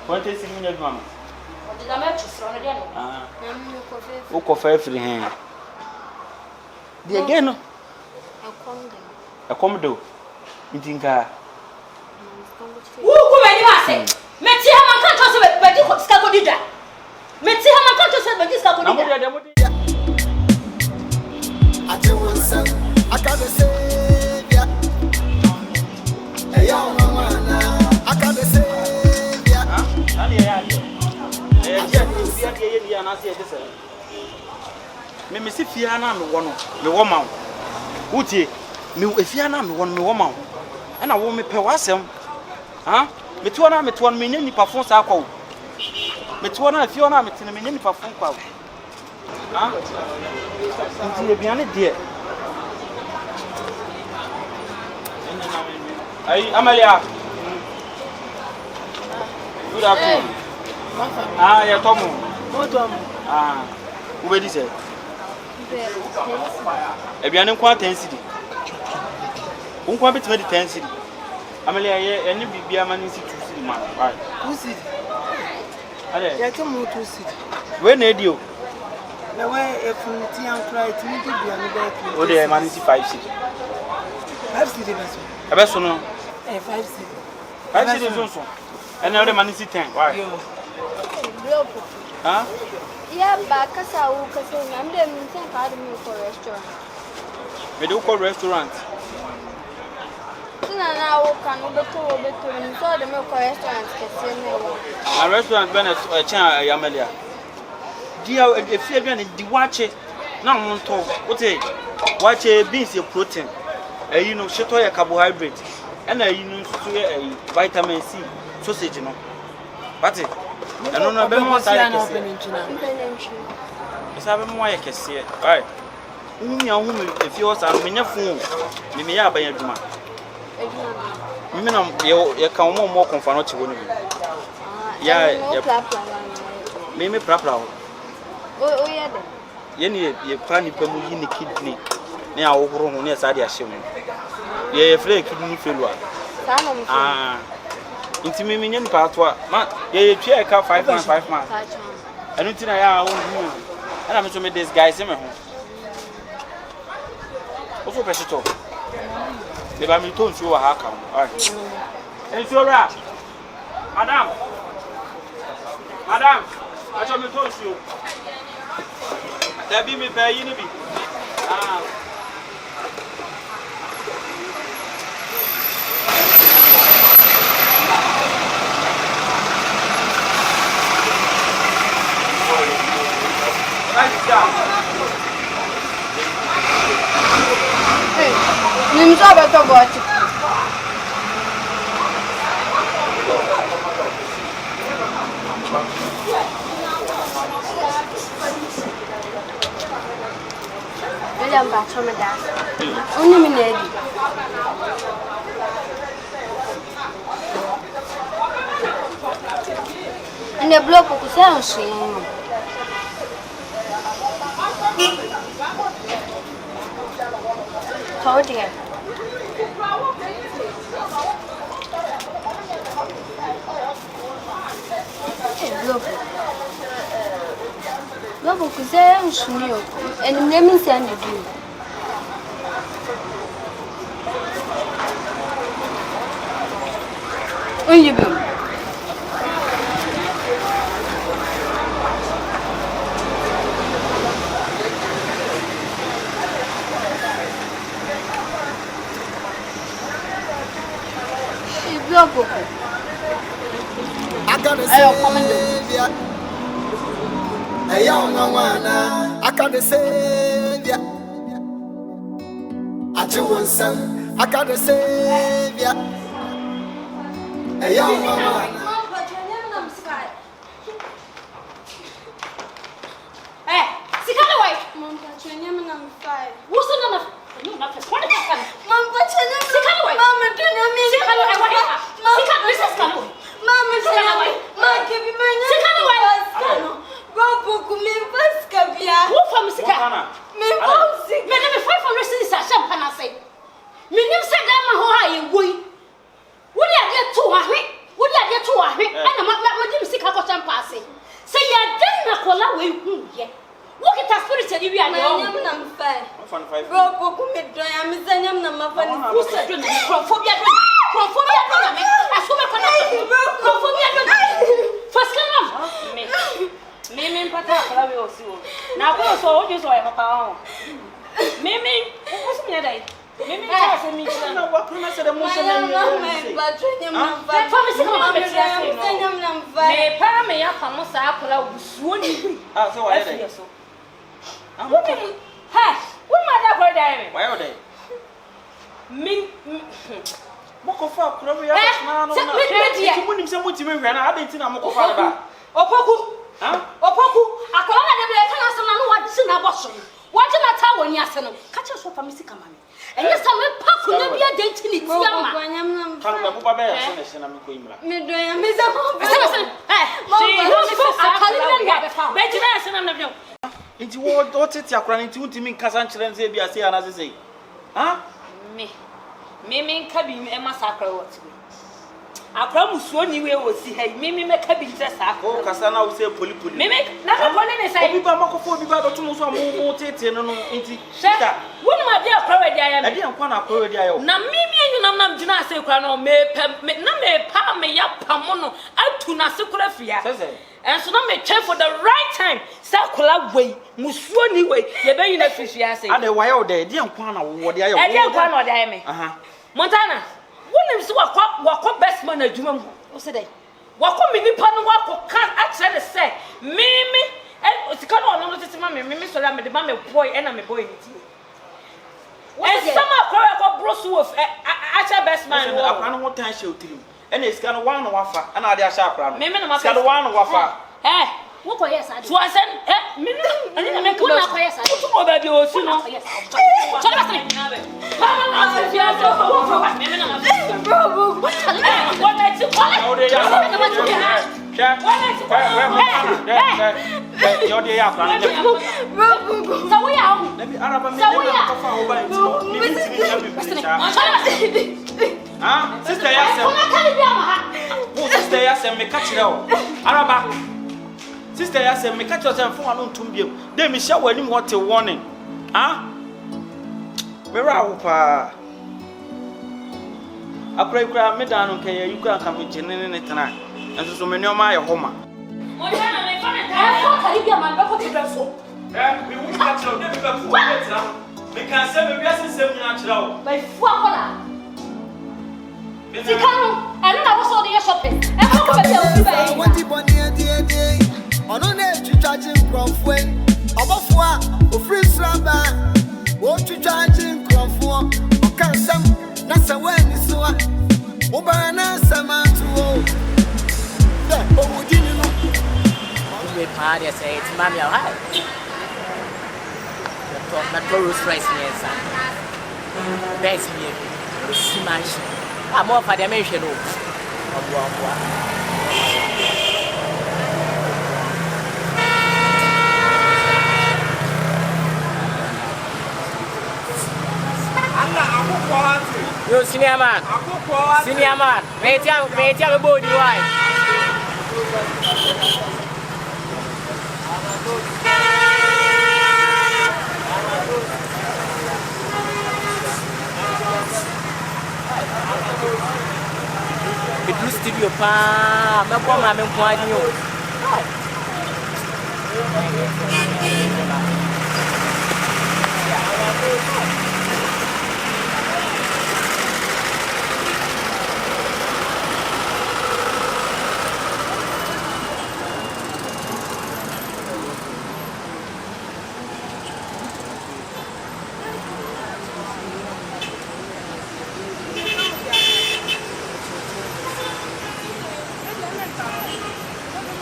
20 cedi nya bi man o de damage so no de no ah na me ko fe o ko fe free hen de again no akomdo ntinka wo ko me ni ba se me ti ha man kan to se be di ko ska ko dida me ti ha man kan to se be di ska ko dida ate wonsa AKABENEZER eya mama na AKABENEZER ani ya ye ni ana se de se me si fia na me wo no me wo ma wo tie me efia na me wo no me wo ma wo na wo me pe wasem ha me tuo na me nya nipa fon sa akwa wo me tuo na afio na me tene me nya nipa fon kwa wo ha nti e biane de ai Amalia good afternoon ah ya tomu ah wo be di se e biane kwa 10 cedi unkwa betima di 10 cedi Amalia ye eni bibia mani si 2 cedi ma right 2 cedi ale ya ke mo 2 cedi we na edio na we e funti an right mi di bia mi ba ki o de mani si 5 cedi 5 cedi ba so e be so no 5 cedi 5 cedi so ene o de mani si 10 right ha yeah ba kasa wo kasa am de mi ten ka de mi ko restaurant me do ko restaurant tina na wo kan wo beto ni so de mi ko restaurant kese na wo a restaurant ben e chen Amalia dia e fie bi na di wache na mo nto wote wache beans ye protein eyi no sheto ye carbohydrate ena eyi no so ye vitamin C sausage no bati eno no be mo sa ye kese be mo ye kese ai umi a hu me efi o sa me nya fun me me ya aban adwuma me na ye ka mo Confrontation wo no bi ya me prapra o ye de ye pa nipa mu yi ne kidney ne aworo ho ne sa de ahye mu ye free kidney failure inti me nya nipa to ma ye twa e ka 5 man anu ti na ya wo hu ana me so me disguise me ho o so pese to le ba mi to nsu wa ha ka mo ai ensu ra madam acho me to nsu Dabi me pay you bi. Hey, nim sabe to bote. William Bachomada. Only minute. And the block of the sound. Told you. Lobo kuzea ushumio and mnemi send you. Onye bi. Lobo. Ayo komando. Ayo ngwana akabenezer achiwonsam akabenezer ayo ngwana eh sikale wai Mom pachenya mna mfai wuso na no na pesa kwani pesa Mom pachenya sikale wai mama tena mimi sikale wai wai sikale pesa sikale mama sikale wai mama kibi manya sikale wai Robo kumimpas kabia wo fam sika Mimpas sika me na me 500 cedis a champagne say minim se da ma ho ha ye goi wo dia de to ahwe ana ma dim sika ko champagne say say ya den na kola we hu ye wo kita spirit ye wi ade o na mfai Robo kumedwa ya mizanya na mafani wo se do na crofobia do na me asoma kona crofobia do first come me Mimi mpata akala we osiwo. Na ko so oju so e papa ho. Mimi, ko so mi dai. Mimi ka se mi chana. Na wa kuna se de mo se na mi. Ba twenya mnamva. Fa mi se ko ma beti ase no. Twenya mnamva. Me pa me ya pa mo sa akala obusuo ni. Ah, so wa dai. Ah, mo ni. Ha, wo ma da ko dai me. Wa yo dai. Min Moko fa akura we ya na no na. Ti mo nim se mo ti me hwa na ade ti na moko fa ba. Opoku. Opoku, akola na de be kan asem na no wa disi na boso. Wa je na ta woni ase no. Ka che so fa mi sika ma me. Enye sa me pa ku na bia identity ti ama. Kan ba bu ba be ya se na me ko imra. Me do ya me za mo. Eh, she no me fa akali na be fa. Be je na ase na na bia. Inti wo tete akura nti untimi nkasa nkyere nse bia se ana se sei. Ha? Me nka bi e masakra what. Akra musuo ni we osi ha mimi meka bi nse sa o kasa na wo se poli mimi na ka poli ne sai obi ba makofo obi ba do mo so mo tete no no nti sika wonu ma dia akra we dia ya me dia nkwa na akra we dia ya na mimi enyu nam jina ase kra no me na me pa me ya pamo no atu na se kra fia enso na me try for the right time sa kula we musuo ni we ye be yina fifia ase ade wa ya o dia nkwa na wo dia ya o dia nkwa na o dia me aha Montana wonim si wakọ best man adwuma mu o se dey wakọ minipa no wakọ kan a kire ne se mimi Eh, sika no no tete ma me so da me de ma me boy e na me boy ni ti. Eh, sama kwa bro so of acha best man. Akwa no tan hye otirim. Ena sika no wan no wafa. Ana ade ahye akra no. Me na ma sika no wan no wafa. Eh, wo ko yes ade. So asen me ani na me ko na ko yes ade. Tu mo ba bi o si no. So na se. Mama na se ya so wo for what me na ma. Bro, what na ti ko. O de ya. Cha. Yo de ya akra no. Bro, so we ya. Lebi araba me na ko fa ho ba nti. Me bi ah, sister Yasem. Oh, sister Yasem, me catch now. Araba. Sister Yasem, me catch yourself for one tumbiem. They me share when him what a warning. Ah? Me ra pa. Akra kra me dan no kan you kan come jinene ne tana. Enso so me no ma ye homa. Mo ja na me fa na ta. Eh, so Caribbean man be ko ti be so. Eh, me wu catch now, dey be for me can say me biase sem nyina kira o. By fu akola. Sikano, I don't know what's all the shopping. I don't know what you're doing. On a charging Crawford, Obafua, or free slumber, what you charging Crawford, or can some, that's a way, so Obana Samato. Oh, you know, we party, say it's Mammy, hi. Not Rose Rice, yes, best me, Simash. I'm more for the mention of you senior man, may tell about you why. It used to be a pa, my poor mamma quite new.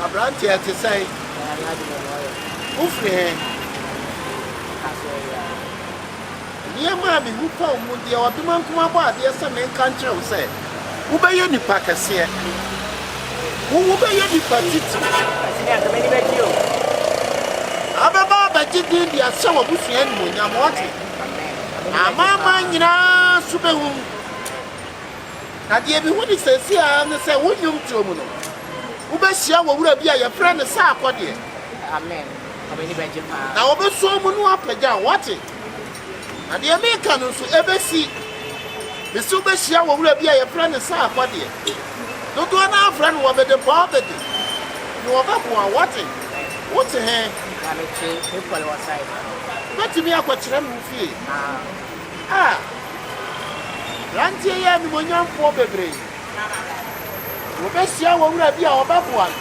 Abrantia to say, Ufre, near Mammy, who found the Ottoman Kumaba, the Saman country, said, Ubay any packers here. Who obey any party? Ababa, but you did the Assawa Bushi and Munyamoti. Mamma, you know, Superwoom. Now, dear, what is says here, and say, would you to Ubesia will be a friend, a sack, dear. Amen. Now, over so many up again, what it? And the Americans who ever see the Subesia will be a friend, a sack, dear. Don't do an friend over the poverty. You are up one, what it? What's a hand? What to me, I got them feel. Ah, Ranty and when you're poor baby. Ubesia will be our back one.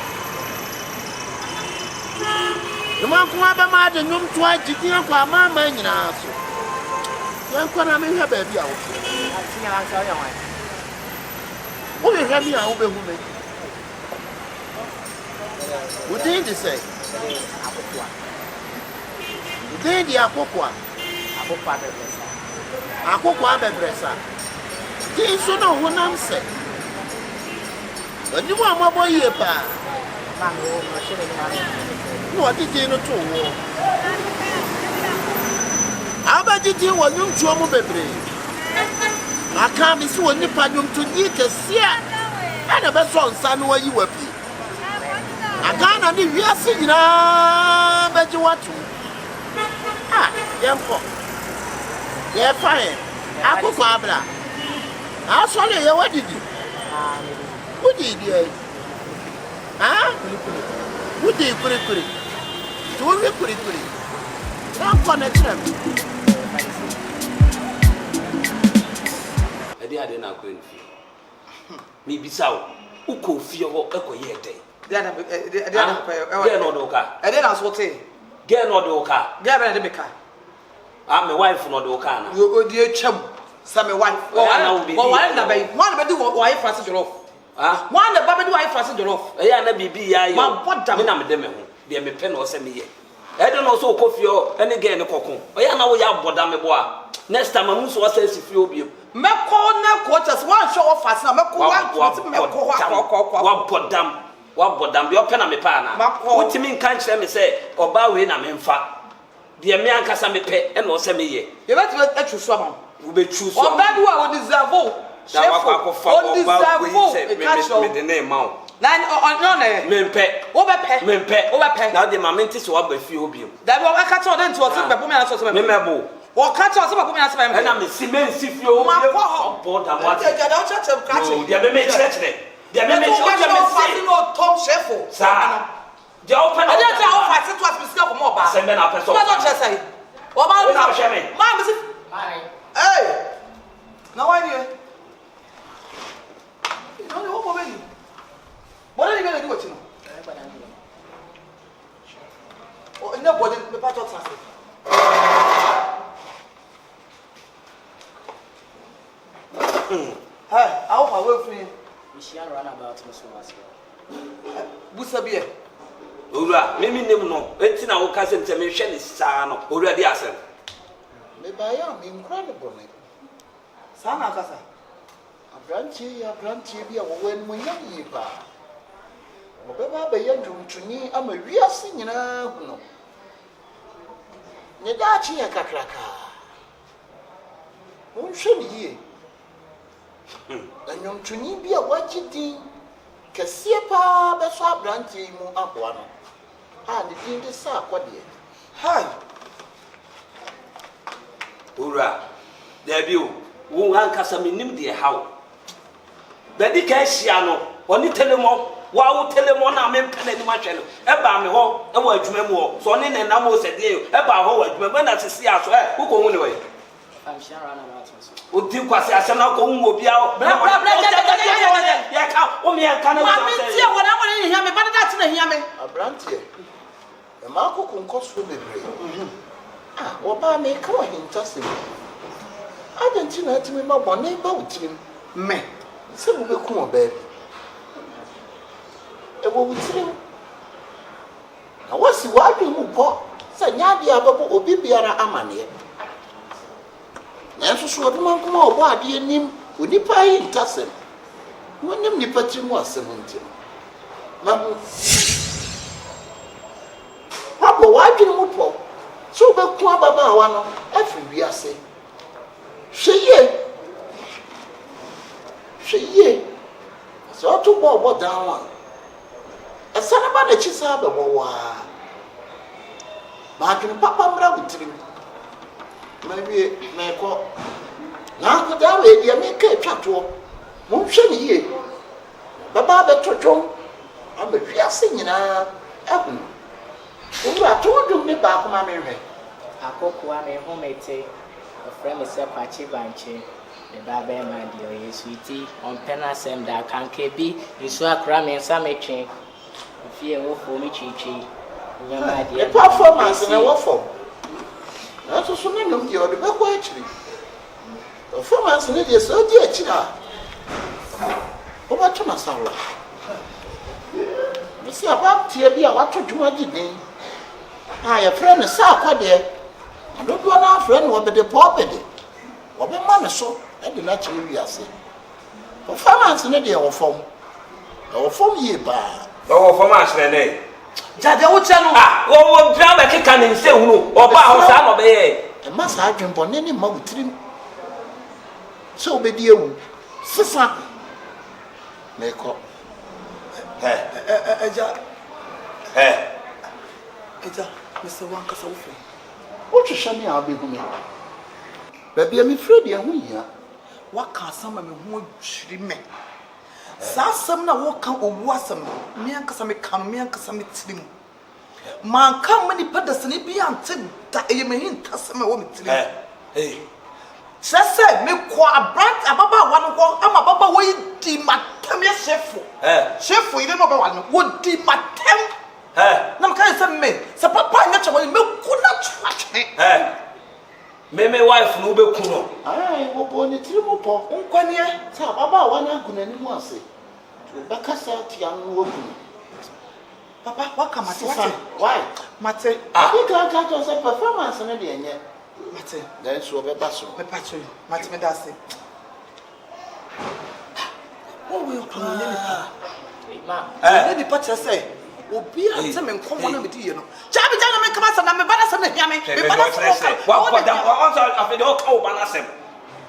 The man come up a mad and room twice, you can't come, mamma, and answer. Young Conor, I have baby out. Who will have me out of woman? What did they say? Did the Apokwa? Apokwa Bebressa. This is no one I'm saying. But you want my boy here, pa? What did you know too? How about you want you to a baby? I can't be so in the padum to eat a sear. I never saw son where you were. I can't leave you singing, but you want to. Ah, young folk. They're fine. Apokwa. I'll show you what did you? Who did you? Ah? Who did you put it? Don't you put it? Don't connect them. I didn't know. Me be so. Who could feel what a day? They no do ka. And then I was saying, Get no do ka. get a car. I'm my wife no do ka na. You dear chum, some wife. One do why Francis Jolof. One the baby do I Francis Jolof. Yeah, na bibi ya yo. What damn na me dem ho. De me pen o se me ye. I don't know so coffee or any again kokon. Oya na wo ya boda me bo a. Next time amu so say si fi obi. Me call na quarters one show off fast na me call one me call wa bodam bi opena me pa na. Wotimi nkan kire me say oba we na me mfa. De me ankasa me pe e na o se me ye. You bet me atwuso am. Wo be twuso. Oba do a wo deserve. Chefo. O deserve. Me de name ma. Na no na mempe wo bepe na de mamenti so aba fi obi da bi wo ka che o de nti o se bebo me na so me mebo wo ka che o se bebo me na so me na me si fi obi o bo da mo ate da o cha che ka che de me chere de me chere o me no tom chefo sa de o pa na de ta o fa se to as me si ko mo ba se me na person ma do che sai o ba na che me ma me si hey na why you no no wo be what are you going to do with him? Oh, in the body, the part of something. Hi, how are you feeling? We shall run about Mr. Master. Busabie. Ura, mimi no. Eti na wo kase nteme hwe ni saa no. Ura di asem. Me ba ya me incredible me. Sana kasa. Abranchi bi a wo wen mo nyam yi pa. Obeba be yandwuntuni ama wiase nyina hu no. Ne daachi ya kakraka. Wonhwe ni yie. Anyomtuni bi a wagidi kese pa be so abranchi mu aboa no. A ne din de sa akwade. Hi. Ura, there be wo ankasa menim de hawo. Bedi ka hia no, oni telemo wa wo telemo na me mpene ni mahwe no e ba me ho e wa adwuma mu ho so ne na mo se de e ba ho wa adwuma ba na sisi aso e wo ko hu ne we am sure na ba to so o di kwase ase na ko hu obi a ya ka o me yanka na ma me tie wona wona hia me ba da te na hia me abrantie e ma ko nkoso bebre wo ba me ka wa hinta se Argentina atimi ma bone ba utirim me se wo be ku o ba ewo wutirim na wasi wadwe mu po se nyaade ababo obi biara amane na so obi man kuma obo ade anim onipa yi ntasem wonim nipa timu asem ntim mabu abo wadwe mu po so be ku ababa awa no afi wiase hweye so to bo down asana ba na chisa ba wa ma dwene papa mra wutirim ma wie me ko na ko da we dia me ka twato mo hwe ni ye baba be twotwo am be wiase nyina ahu o ra to dum ne ba ko ma me hwe akoko a me ho mete a friend is a pachi banche the Barber man dio ye sweetie on pena sem da kan kebi isu akra me nsa metwe fie wo fo mi chichi nyama dia performance na wo fo na so so na nom dia o de ba kwa achiri performance ne dia so dia achiri a o ba tuma sawo mi si aba tie bi a wato dwuma gidin a ya friend sa akwade dodo na friend wo be de popede wo be ma me so e de na chiri wiase performance ne dia wo fom ye ba no for ma shre ne jade wo che no wo bra ba keka ne nse hunu oba ho sa no be ye e ma sa adwembo ne ne ma wutirim so obedi ewu sisa meko eja Mr. Wanka so fe o twehwe me a behu me ba bia me fredi ho hia waka sama me ho twiri me Sasam na woka owu asam me ankasa me kan me ankasa me tirim man kan mani pedasani bi ante da eyemehin tasama wo me tirim sese me ko abrant ababa wa no ko ama baba wo di mato come here, Shifo. Shifo, you don't know about one. Would be my temp. Now, can you say me? So, Papa, not what you could not trust me. Me wife no be kuno. Aye, wo bo ni tirimu po. Nkwane, sa baba wa na guna ni mu ase. To be kasa tia no wo gunu. Papa, what come at why? Mate, you can't catch us a performance and the end. Mate, then so be basso. Be patcho. Mate, me that's it. What will you come in? Let me patch say. Obi a say me nkom na me di ye no. Chabi jana me kama sa na me bana sa na hia me. Me bana sa. Wa ko dam on sa afede o ka o bana sem.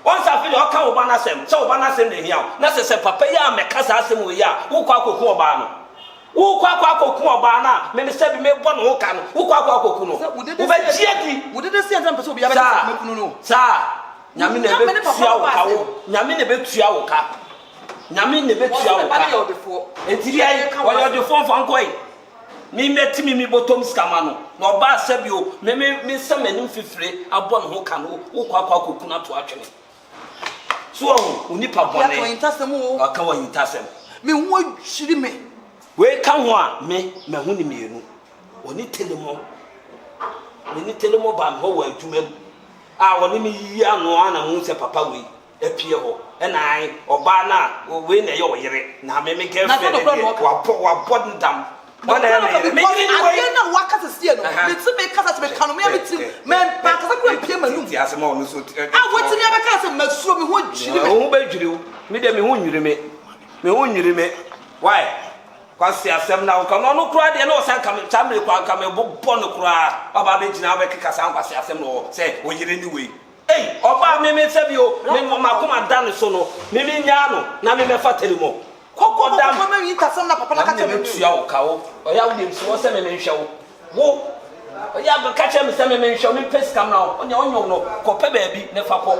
On sa afede o ka o bana sem. So o bana sem na hia. Na se papa ya me kasa asem we ya. Wo kwa koku oba no. Wo kwa koku oba na. Me se bi me bo no ka no. Wo kwa koku no. Wo be tie di. Wo de se ansam person obi ya be me kunu no. Sa. Nyame na be tua wo ka wo. Nyame na be tua wo ka. Nyame na be tua wo ka. Etiri ayi wo yo de fon fon koi. Me meti me bottom scammer no na oba asabio me samanim fifire abon ho ka no wo kwa koku na to atwene so onipa bone ya ko intasem wo aka wa intasem me wo hiri me we ka ho a me hu ni mienu oni telemo me ni telemo ba ho wa adwuma a woni me yi ano ana hu se papa we apie ho na ai oba na we na ye wo yire na me girlfriend wa bodndam Mana me na waka se no me ti me kasa se me kanu me ti me pa kasa ko pie manum ti asema onu so woti ni abaka se masuro me ho dwiri me ho ba dwiri me de me ho nwiri me why kwasi asem na ko no kura de na o san kam chamre kwa kam bo no kura oba be gina be kasa kwasi asem no se o yire ni we oba me se bi o me makoma dan so no me nya no na me fa telemo Koko dam ko me intasem na papa na ka tebe tua wo ka wo oya wo dem so se me nhwe wo oya ba ka che me se me nhwe me pes kam na onya onyo no ko pe ba bi ne fa ko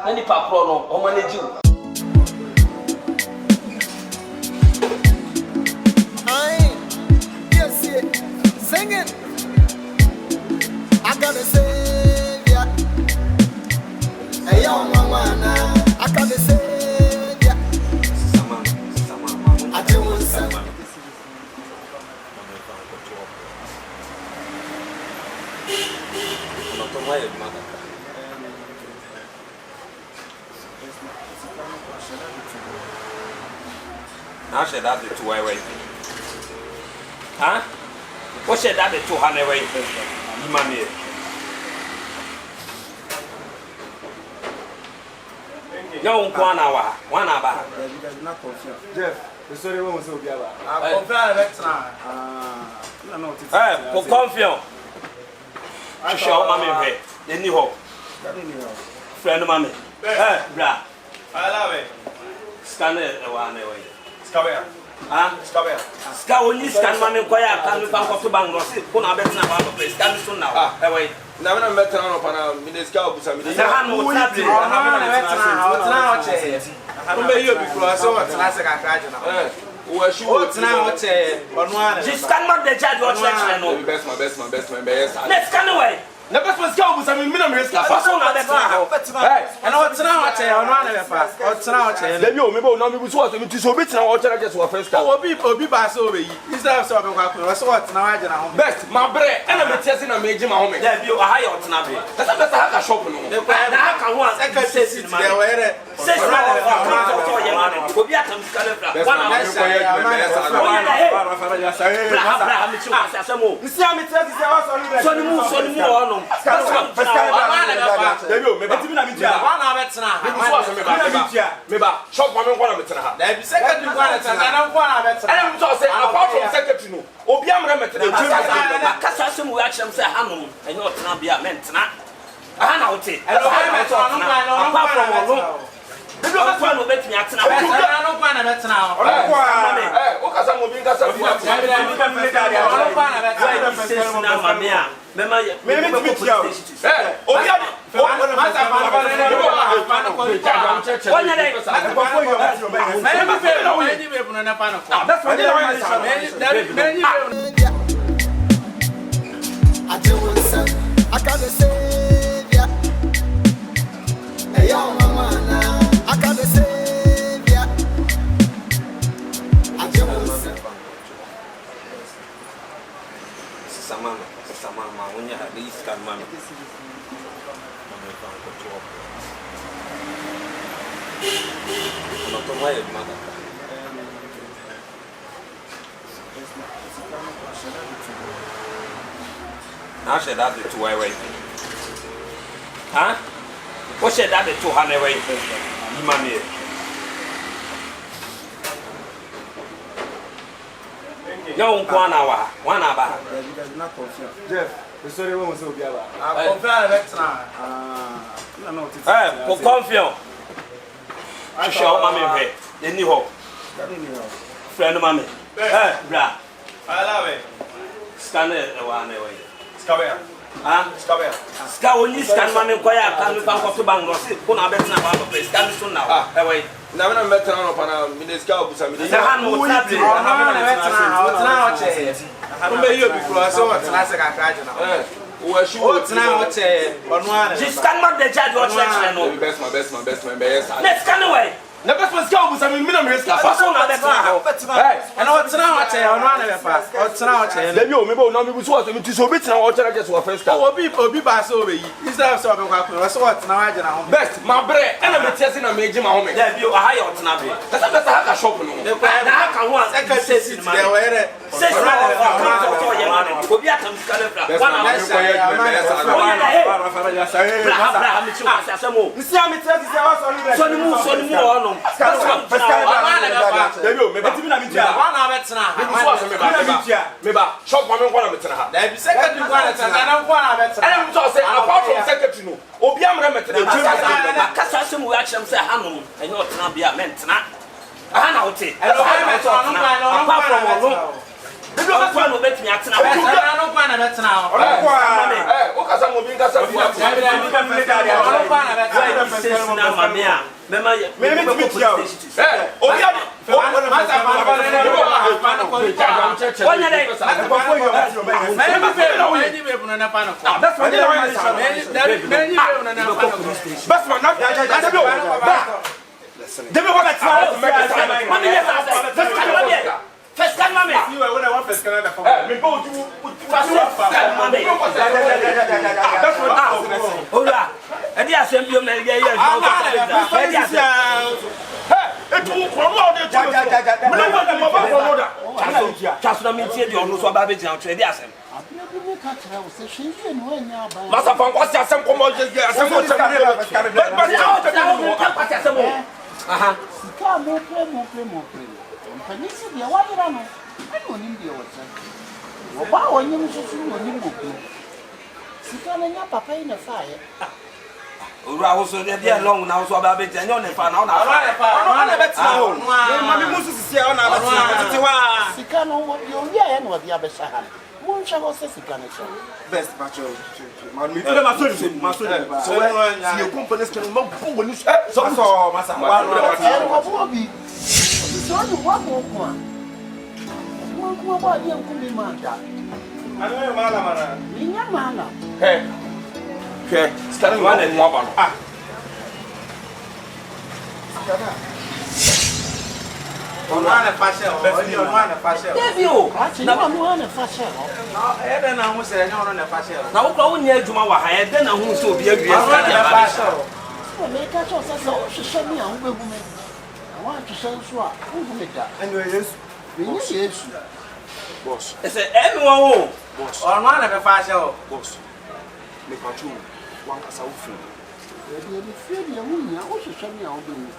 na ni pa pro no o manage wo Aye yes sing it I gotta say yeah hey yo mama na I gotta say Now she that the two way. Huh? What she that the two hand away? Money. No one hour. Jeff, the story won't be about. I'm confident next time. For confident. I shall mammy pay. Then you hope. Friend of mammy. Bra. I love it. Scan it one away. Scabber. Scabber. Scour only scan mammy quiet. Can you find to bang? Who are better about the place? Stand soon now. Away. Never met on a minute scout. Some minutes. I'm not before I saw it last I cried. What's now? Just scan the judge. What's that? My best man. Let's scan away. Never was go with some minimum risk. Hey, and what's now? On one of the past. What's now? Let me know. Maybe we saw them to so bit now. Just for first time. Oh, people be by so be. Is that so? What's now? I don't best. My bread. And I'm testing a major home. There be a higher Tanabe. That's a better hacker shop. The hacker wants a good says in my way. Says my If you have fun with me, I don't want to bet now. I gotta say, yeah. Hey, yo, mama, now. I gotta save ya. to why you mother. Now said that to why wait. Huh? What said that to Hannah wait? Money. No, 1 hour. 1 hour. Jeff, the story was so good. I confirm that. Hey, for confirm. I shall mammy. Then you hope. Friend of mammy. Hey, bra. I love it. Stand it one away. Scabber. Ah, Scabber. Scabber, stand mammy, quiet, and come to Bangor. Put our best number of place. Stand soon now. Away. Now I'm better on a minute scalp. I'm not the best was go with some minimum risk. I was on that. And what's now? I tell you, what's now? Then you maybe not be to disobey now. Just what first time. Be by so be. Is that so? I saw what now? I best my bread and I'm testing a major home. There you are high on Nabi. That's a better shop. The I can once I can say it. There were 6 First time, mommy. You were when I want first time. Me go to first time, mommy. That's what I was. Hola. And the assembly of the year. Hey, it will promote it. Just not me. The honor so bad. Now trade the assembly. Master from what's the assembly? Come on, just assembly. Aha. Sika mo pre. Panisi dia wa yira no. Ani onim dia wotsa. Wo ba wonyim susu onim boku. Sika na nya papa ina fa ye. Ora wo so dia long na wo so ba be tia nya ne fa na ona fa. Ona na betina ho. Ma me musu sisi ona betina tete wa. Sika no yo wi aye no dia be sha ha. Mo ncha ho se sika na cho. Best macho. Man mi fele ma so so when you company skin mo bo woni so masa wa bi. So you walk on. One about you could be mad. I know Mala. In your manner. Hey. Okay, starting one and more. Ah. On one fashion, on one fashion. Debut. Actually, one fashion. I don't know who said no on a fashion. Now, go near to my head, then I won't so be a fashion. Make a choice as she showed me a woman. I want to sell swap. Who made that? Anyway, yes. Boss. It's everyone. Boss. On one of a fashion. Boss. Make a two. One as a fool. The woman, I also show me our doing.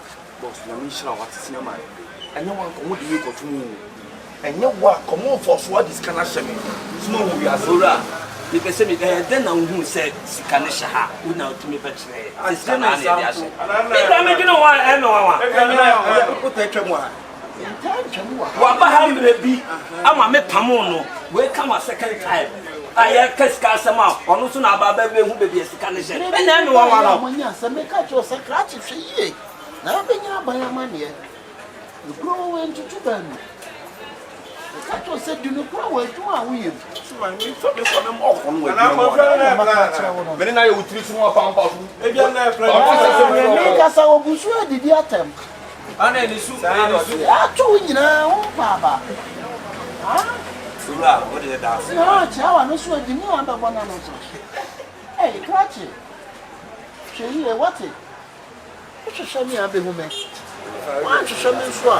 Boss, let me show what is in your mind. And no one come with you go to me. And no one come on for what this kind of shame. Small we are so rare. The person then who said Kanisha, who now to me better. I still not say that. I mean, you know what? I know one. Put that one. What behind the be? I'm a me pamono. We come a second time. I have Casca some out. Or no sooner about baby who be a Kanisha. And then one of make a choice a clutch if she now being out by your money. You grow into two men. The catcher said, do not grow into our weave. So I mean, for them off on with Many I would treat more pound. Maybe I'm not playing. Because I will be sure the attempt. And then the soup. I told you now, Baba. Sula, what is that? No, I know sure the new under one another. Hey, catch it. She hear what it? What should show me a big woman? One to show me so.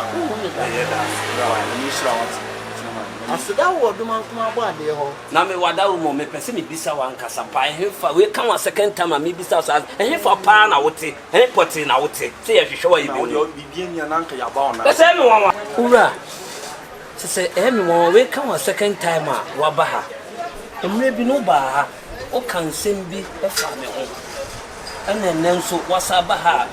Asida wo duma kuma bo ade ho. Na me wada room me pese me bisa wan kasa pa ehfa we kan wa second time me bisa so ehfa pa na wote poti na wote se ye hwehwe wa ibi o bibie ni na nka ya ba ona pese me wan ura se me wan we kan wa second time a wa ba ha emre bi no ba ha o kan sem bi efa me ho ana nenso wasaba ha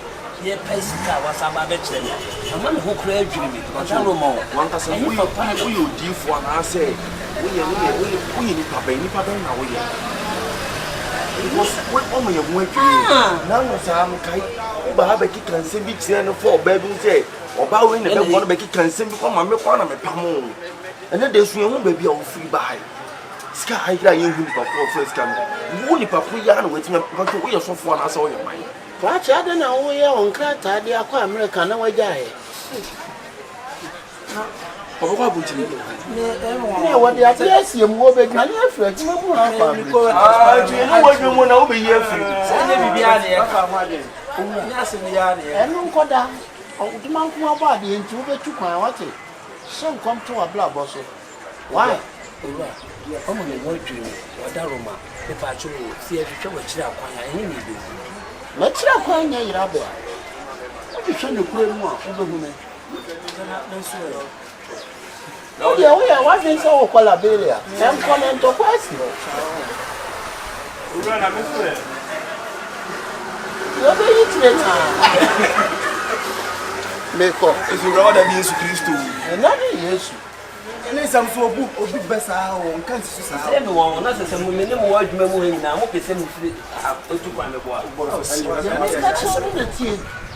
ye pesika wasaba be kire ama me ho kura adwiri mi wada room wan kasa wo yo difo na say we ni papa na wo ye because we o me ye mo adwiri na no sa am kai ba ha be ki kanse bi tire no for ba bi say oba we ne be wo no be ki kanse bi ko ma me ko na me pamo ene de su ye ho ba bi a wo free by ska ha ira ye hu ni papa o first come wo ni papa ya na wetin ba ko ye so fo na sa wo ye man Kwa chade na wo ye on krata de akwa America na wajae. Obokwa buntini. Ne wo de asie mu wo be dwale afra ti mu ha fa. Ju no wo mu na wo be ye afri. Se ne bibia ne e fa ma de. Ni ase ni ya ne. Enu nkoda. O duma nko abo ade nti wo be tu kwan wate. Se nkom to abla boso. Why? Ura. Omo ne wo dwiri. Wada Roma. Pe pa churu. Si e hwehwe wa kira kwan ya ene ni be. Ma kira kwan nya yira be. O bi hwe ne kure mu a wo be hu me. Na nso e. Oye, wa fin so ko la belia. Em comment to question. Ura na me so e. Wo be yitire na. Meko. Esu ro da bi Yesu Kristo. Na ni Yesu. Ele sam so obi besa o nkan sisu sa. Se me won na se mo me ne mo adwuma mu hina mo pese mo firi otu kwa me boa.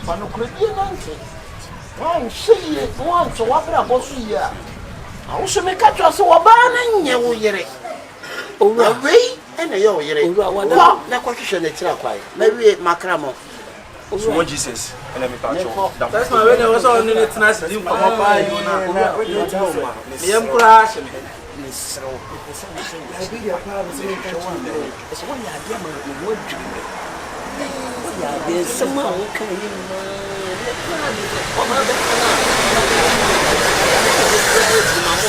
Mano kredi na nti. Wan shiye, wan so wabra bosu ya. Awo so me ka twa so waba na nye wo yere. Owura wei ene ye wo yere. Owura wada na kwa hwehwe na kira kwai. Na wie makramo. So what Jesus and me pa cho. That's my way they was on the tennis dim for papa you na. Me am kura hye me. Ni sro. Na bi dia pa me se me hwe wan. Eso wa ya dia ma mo adwuma. Wo ya dia sama wo kan yi ma.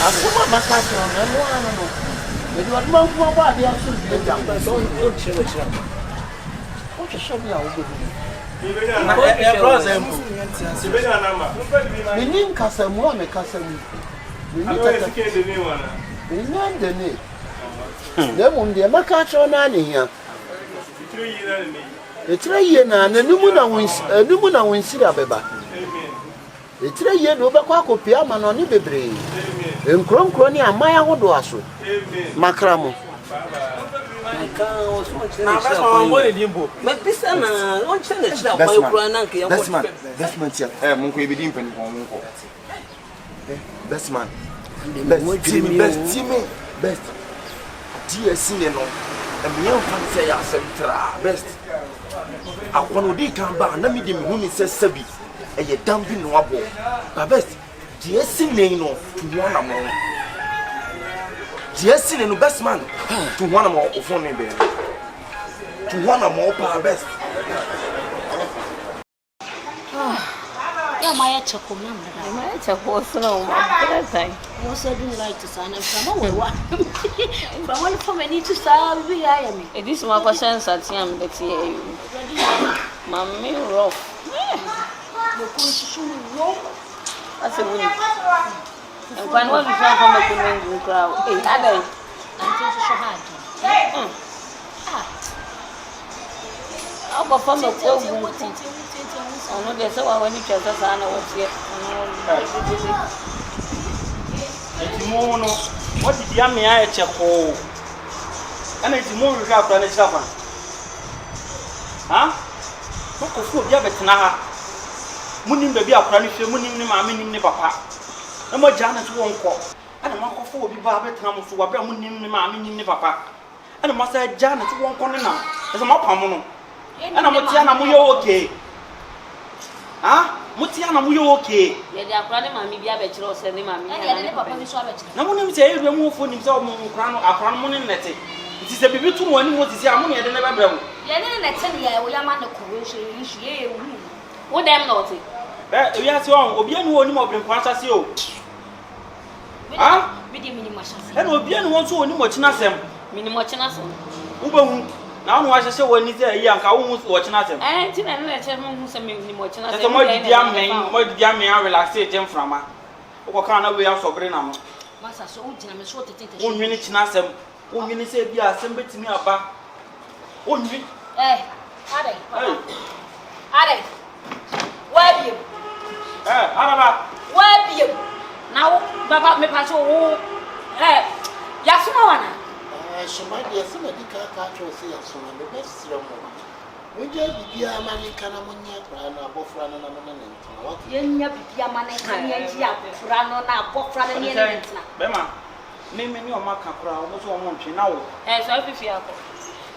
Asuma makasa na mo ana no. Me di waduma nko ba dia so bi jam. So o chira chira. O chira bi a wo be. Menin kasamu a me kasamu. Menin de ne. Dem de maka cho na ne hia. Etire ye na nanumu na wonsira beba. Etire ye no be kwa akopia ma no ne bebre. Enkronkro ni aman ahodo aso. Makramo. Na best man mo le dimbo. Me pisa na on chene chira kwa yokura na nke Best man tia. Mo ko ebedi mpani ko mo ko. Best man. Best. Dia sine no. E me yan fan se ya sentra. Best. Akwono di kan ba na me di me hu ni se sabi. E ye dambi no abo. Ba best. Dia sine no to one am. Dia sine no best man. To one am o phone ni be. To one am o pa best. Yeah, my chako na mra. My chako so no ma time. Mo so do like to sign up from we wa. But one for me to say we I am. E dis ma question satiam beti e. Mami rough. Mo ko shu wo. Ase woni. En kwa no bi fan from ko men crowd. Eh, adai. Anti shu hard. Aba from ko gu. Ono de se wa wani twesa sana wotie. Etimo no, what did ya me aye cheko? Ana etimo ru ka kwa na chira kwa. Ha? Ko fu bia betena ha. Munim be bia akora ne hwe munim ne maame nim ne papa. Na mo ja na so wonko. Ana makofo obi ba betena mo so wa bia munim ne maame nim ne papa. Ana mo sa ja na so wonko ne na. Ese mo pam no. Ana mo tia na mo yo okay. Ah, mutia na muyo okay. Ye dia akora ne mami bia be kire o se ne mami. Ne papa mi so abekire. Na munim se edu mu fo nim se o mu nkra no akora no mu ne nete. Nti se bibi tu woni mo tisi amu ne de ne bebra mu. Ye ne nete ne ye wo ya ma ne ko we hwe ye wu. Wo dem na oti. we are so obi anu oni mo brin kwasa se o. Ah? Bidi minimum chance. And obi anu won so oni mo china sem. Minimum chance. Wo ba hu. Na won wa hye woni se yi anka wo hu wo china sem. Ti na na che mo hu se minimum china sem. Se mo di amen relax e jem frama. Wo ka na we asobere na mo. Masa so wo gina me so tete. Won nwini china sem. Won nwini se bi asem betimi aba. Won nwini. Ade. Ade. Where be you? Araba. Where be you? Now, Baba, me pass oh, Yasuma wana. Somebody has somebody can't say Yasuma, the best room. We just be a man in Canamonia, Prana, Bofran, and what? Yenya be a man in Canamonia, Prana, Bofran, and Bema, name me your mark, almost 1 month now. As I feel.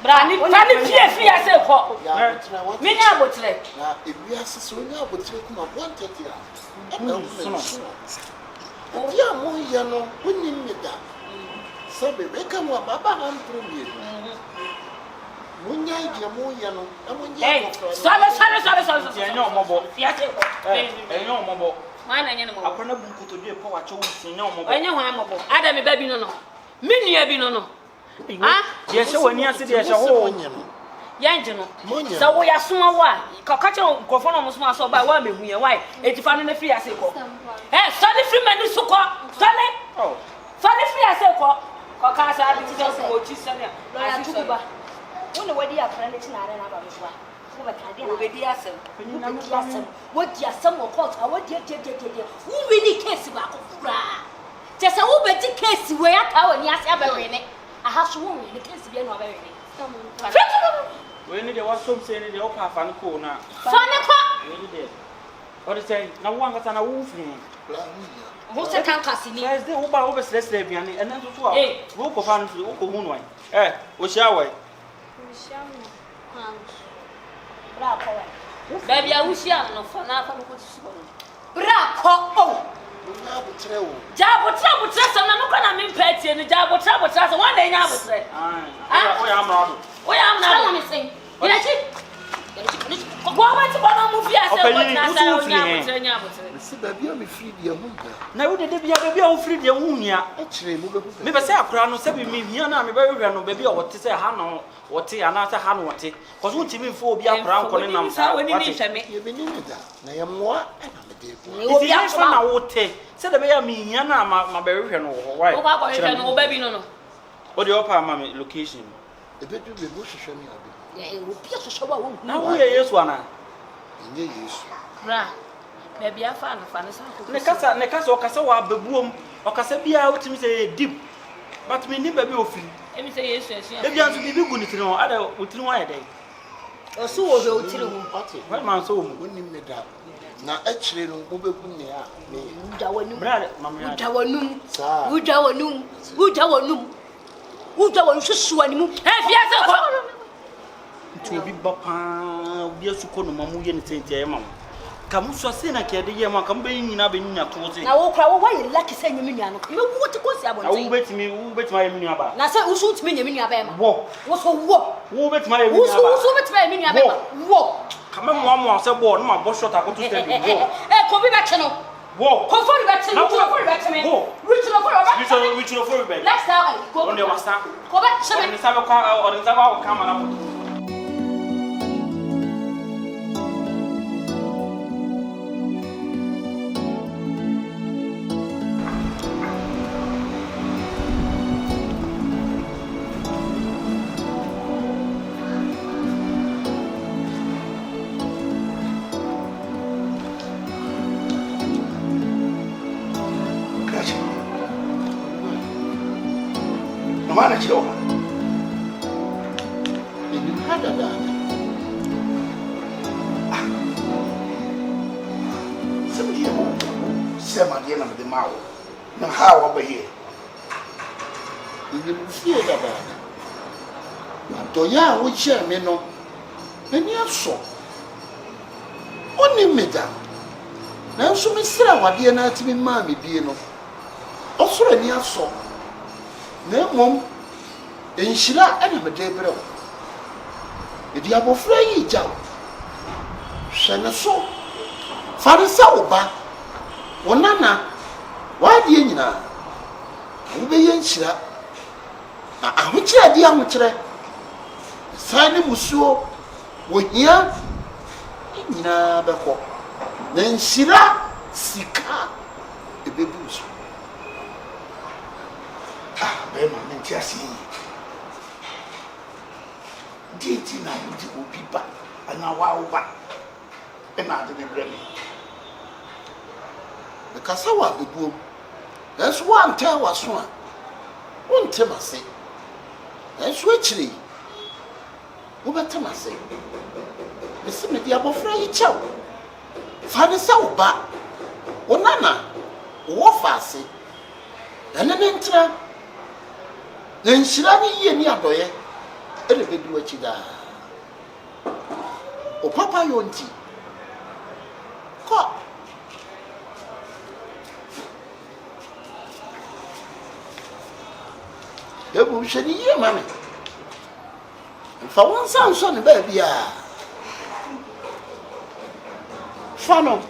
Brani, fear, say, me now, but if we are so now, but take my 130. Oya mo yano woni meda sabe be ka mo baba han premier munya je mo yano amunya ko sorry enyo mobo fiate enyo mobo mana nyane mobo akona bu nkoto de po wacho enyo mobo enyo hwan mobo ada me ba bi no minua bi no ye se wani ase de ye se ho yanji no so wo ya soma wa ka che nkofo no musoma so ba wa mehu ye why etifa no na free ase ko so the free menu so ko so the free ase ko ka sa bi ti so ko chi sane lawyer tukuba wona wadi ya friend ti na are na ba me so ko ba ka de na obedi asem wadi asem o court a wadi wo wini case ba ko fura je se wo be di case we aka woni ase abawe ne aha so wo wini case bi no abawe ne we need the wasom say ni the opa fa no ko na fa ne ko we need the what is say na wo angata na wo firi wo se kan kasi ni yes de wo ba wo be sresre biane enen so so a wo ko fa no wo ko hu no wo sha wai bra ko baby a wo shia no fa na fa no ko tsu bra ko Jabotre so na no kwa na me mpatie ni jabotre so one day nya abotre o ya amrado na me say ina chi go ba ti bono mu fi ase ko na sa nya abotre si ba bia me free dia hu na wo de bia wo free dia hu nia e kire mu be hu me be say akura no se bi me hia na me be hwehwe no be bia wote say ha no wote ana say ha no wote cause won ti me fo obi akura nko ne nam sa woni ni hweme ye be ni da na ye moa obi akura na wote se de be ya me hia na ma be hwehwe no ho why o ba ko hwehwe no o ba bi no o de opa ma me location e be du be bo hwehwe mi abi ye o pia so wa wo na wo ye Yesu ana nye Yesu bra baby afa na fa na sa ko ne kasa o kasa wa bebuom o kasa bia otimi say deep but me ni baby ofiri emi say Yesu esu e bia so bibi gu ni tiri ho ada otiri ho ayede o so wo be otiri ho party why man so mu woni me da na e kire no wo be gu ne a me uja wanum brother mama uja wanum sa uja wanum susu animu fiase ko nti obi ba pa obi asuko no mamu ye ne tente e mam kamu so se na kede ye mam kamu be nyina be nyina to se na wo kra wo waye lucky say nyame nua no me wo te ko si abon wo betimi aye nua ba na say usu timi nyame nua ba ma wo so wo betimi aye nua ba usu betimi aye nua ba wo kama mo se bo no ma bo shot akoto stadium wo ko bi ba che no wo ko fo ba che no ko fo ba che me reach no for ba next time go on the wasa ko ba che me on the sabe ka on the sabe ka mana mo mana chiro ni hada da sabi mo sema dia na de mawo na ha wa ba here ni fie da ba na to ya wo che me no ni aso oni meda na so me sira wade na atimi ma me bie no osoro ni aso na mom enhyira ana mede brɛ edi abofra yi jaw hwɛ ne so Farisa oba wonana wadi nyina wo be yenhyira na ahokyere di ahokyere sane musuo wo hia nyina beko na nhyira sika ebebuso be ma nti asi diti na ndi obi ba ana wa ba ena ade ne bremi the kasawa bebuo that's one tell was one temase that's whichly wo betemase bese me dia bofra yi chew fa ne sa wo ba wonana wo faase ene ne ntra na nhyira ne yie ni adoye ene beduru achi da o papa yonti ko ebu sheni yie mame fa won san so ne ba bia fano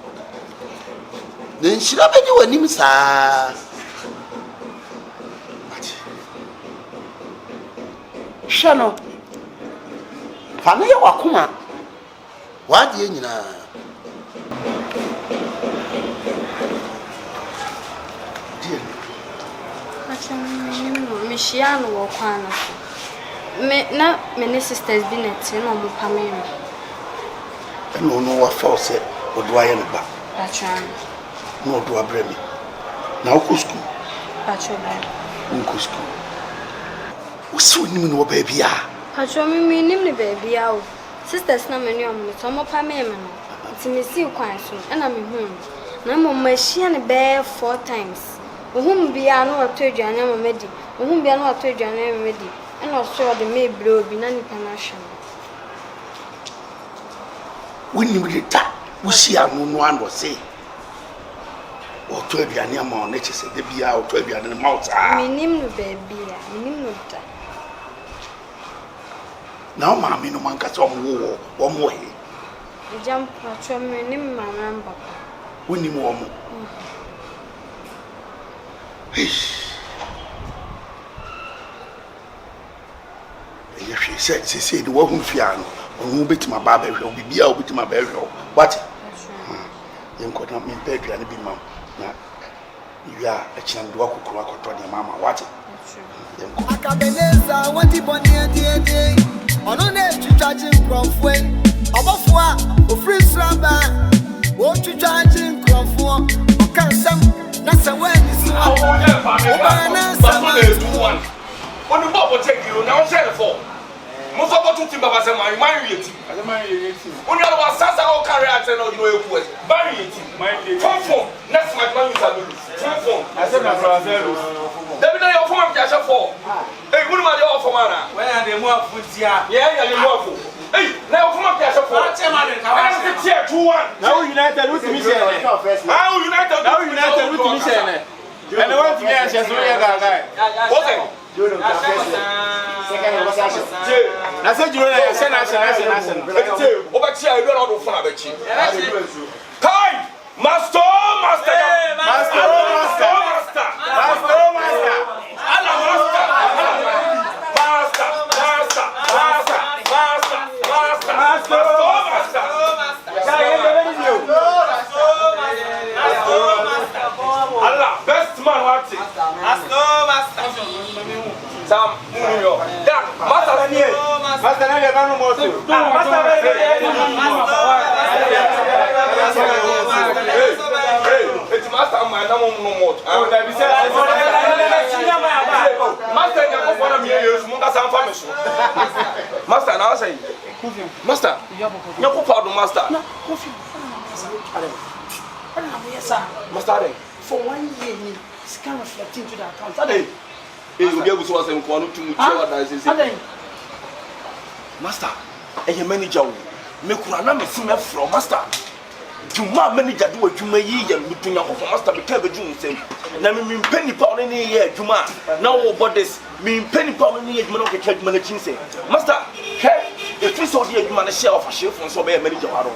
ne nhyira be ni wanim saa shano fano ya wakoma wadi nyina Mishiano wo kwana me ne sisters bi net no mo pame no no wa force odo aye ne ba patron no odo abremi na uko school patron uko school usu ni no ba bia patron mi nim ne ba bia o sisters na me ne om ne to mo pame me no nti me si kwan so na me hu na mo machine ne be 4 times ohun bia no wato aduane ma medi ohun bia no wato aduane ma medi ena so de me bro bi na nipa na hwe woni mi ta usi anu no ando se wato aduane ma na chese de bia wato aduane ne mouth ah minim no ba bia minim no ta na o ma mi no man ka so mo wo mo he jam patro minim ma na papa woni mo mo ya hwe se de wo hu fia no onu betima ba ba hwe bibia obetima ba hwe what yenko na me pe aduane bi mam na ya achina ndo akokoro akoto de mama what yenko AKABENEZER wati boni ade ono na twitwaje nkrofo obofo a ofri sraba wo twitwaje nkrofo okansam na sawani so obana sama onu bo bo take you na o share for mo so bo tun ti baba se man yeti onu ala wa sasa o carry out no you know eku man yeti phone next match man use abelu phone I say na brother zero David na your phone am ja for eh wonu ma your phone na when na dey mo afutia yeah dey mo afu eh na your phone am ja for I say 2-1 now United with me share now United with me share and I want to get a chance to guy okay na say you na say national over here you don't phone abechi time master ala master Allah best man what master Sam Munyo da master ni master na ga no mo so it's master man na mo mo oh da bi say master ya ko fona mi yesu mo ka sam fa me so master na say master ya ko pa do master na kofi master for 1 year ni scan reflecting to the account ade obi aguso wasem ko no tumu tie wada sese master eye manager wo me kura na me sim afro master juma manager do adwuma yi ye lutunya ko master be ka be dwum sem na me mpani pa oni ne ye adwuma na wo bodies me mpani pa oni ne ye adwuma no ke adwuma na chinse master he if you saw the adwuma na share of share fon so be manager waro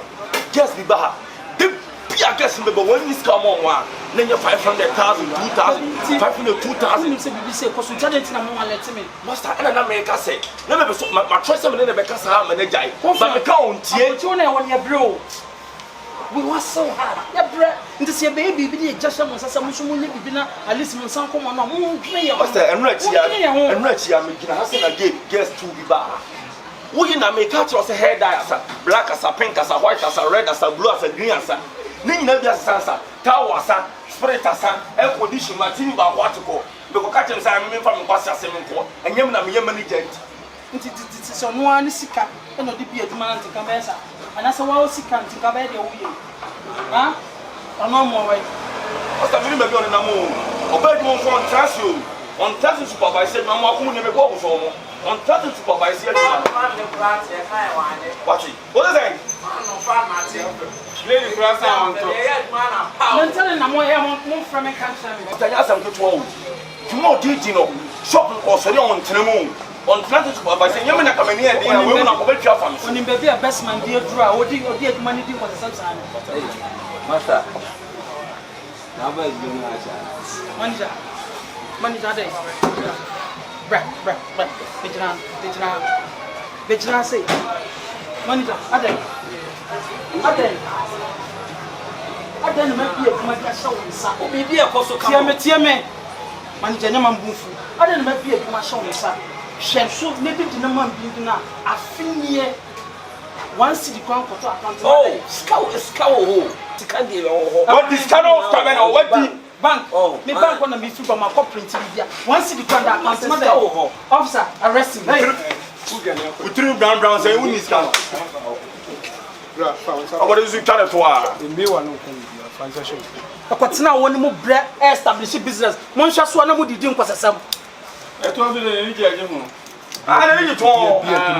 just be baha de bia I guess but when you come on one, then you're 500,000, 2,000, 500, 2,000. You say BBC because we charge it na mo let me. Master, and America say, never my choice of the Becca Sam and the Jai. But the count, you on your bro. We was so hard. Yeah, bro. Into see baby, be just some musumu be na at least mun san come on no mun play. Master, and Rex ya making a hasen again, guess to be back. We in America was a hair dye as a black as a pink as a white as a red as a blue as a green as a Ning never sansa, Tawasa, Spirit as a air condition, Martin by water go. Because catching Simon from Bassa Seven Court and Yemen gent. It's someone sika and not be a demand to come as and that's a while sika to come at your way. Huh? No more way. What's the minimum on the moon? Obey one for on trust you. On trust supervisor, Mamma who never go for. On trust supervisor, watch it. What is it? Lady Grass on top. I'm telling them more from a country. I asked them to 12. Tomorrow, did you know? Shopping or selling on Tremon. On Atlantic supervisor, you're not coming here. They are women of the family. When you be a best man, dear draw, or did you get money for the sunshine? Master, now where is going Manager, manager, day. Brett, Vigilant, say. Manager, Aden might be a commander show. Maybe a cost of Tiame. Manager, no man boofu. Aden might be a commercial, sir. So maybe the number being now. I think here. One city crown for oh, scowl. What is canoe coming or what the bank? Oh, me bank on the me through my corporate media. One city crown that officer arresting. We threw brown say we need scowl. What is it trying to the me one transaction. Akwatena woni mo bre establish business. Mo nhwa so na mo didi nkwasasam. Eto so de ni je ho. Ah, na ni to.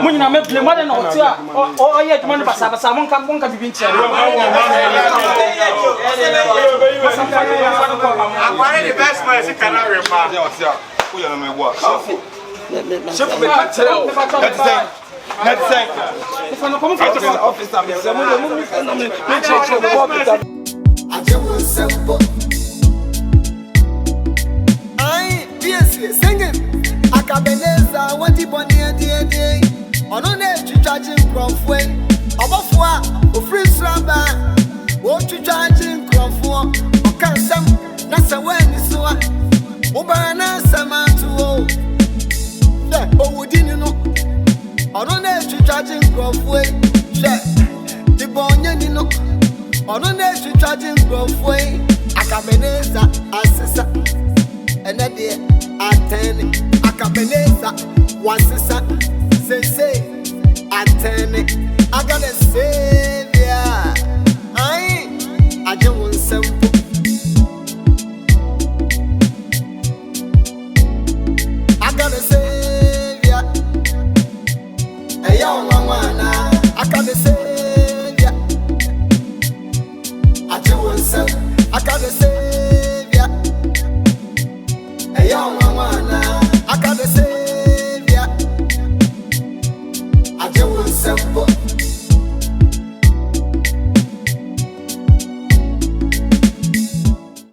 Mo nyina me ble mo de na oti a. O ye adwuma no basa mo nka bibi ntia. Akware the best man se kana repa. Wo ya na me go. Chef me ka tell. Let's say. If I no come from the office, I'm I just simple. Yes, singing. AKABENEZER, what the bunny day. On a net, charging Crawford. Above what? Free slumber. What you charging Crawford? O can't some. That's a when it's so. Obana Samatu. Oh, didn't know. On a net, charging Crawford. The bonny no. On a net, charging Crawford. AKABENEZER, assessor. And a day, attend AKABENEZER, one sister, say, attend. I gotta say, yeah, I just want simple. I gotta say, yeah, hey, young one, I gotta say, yeah, I just want simple. I gotta say.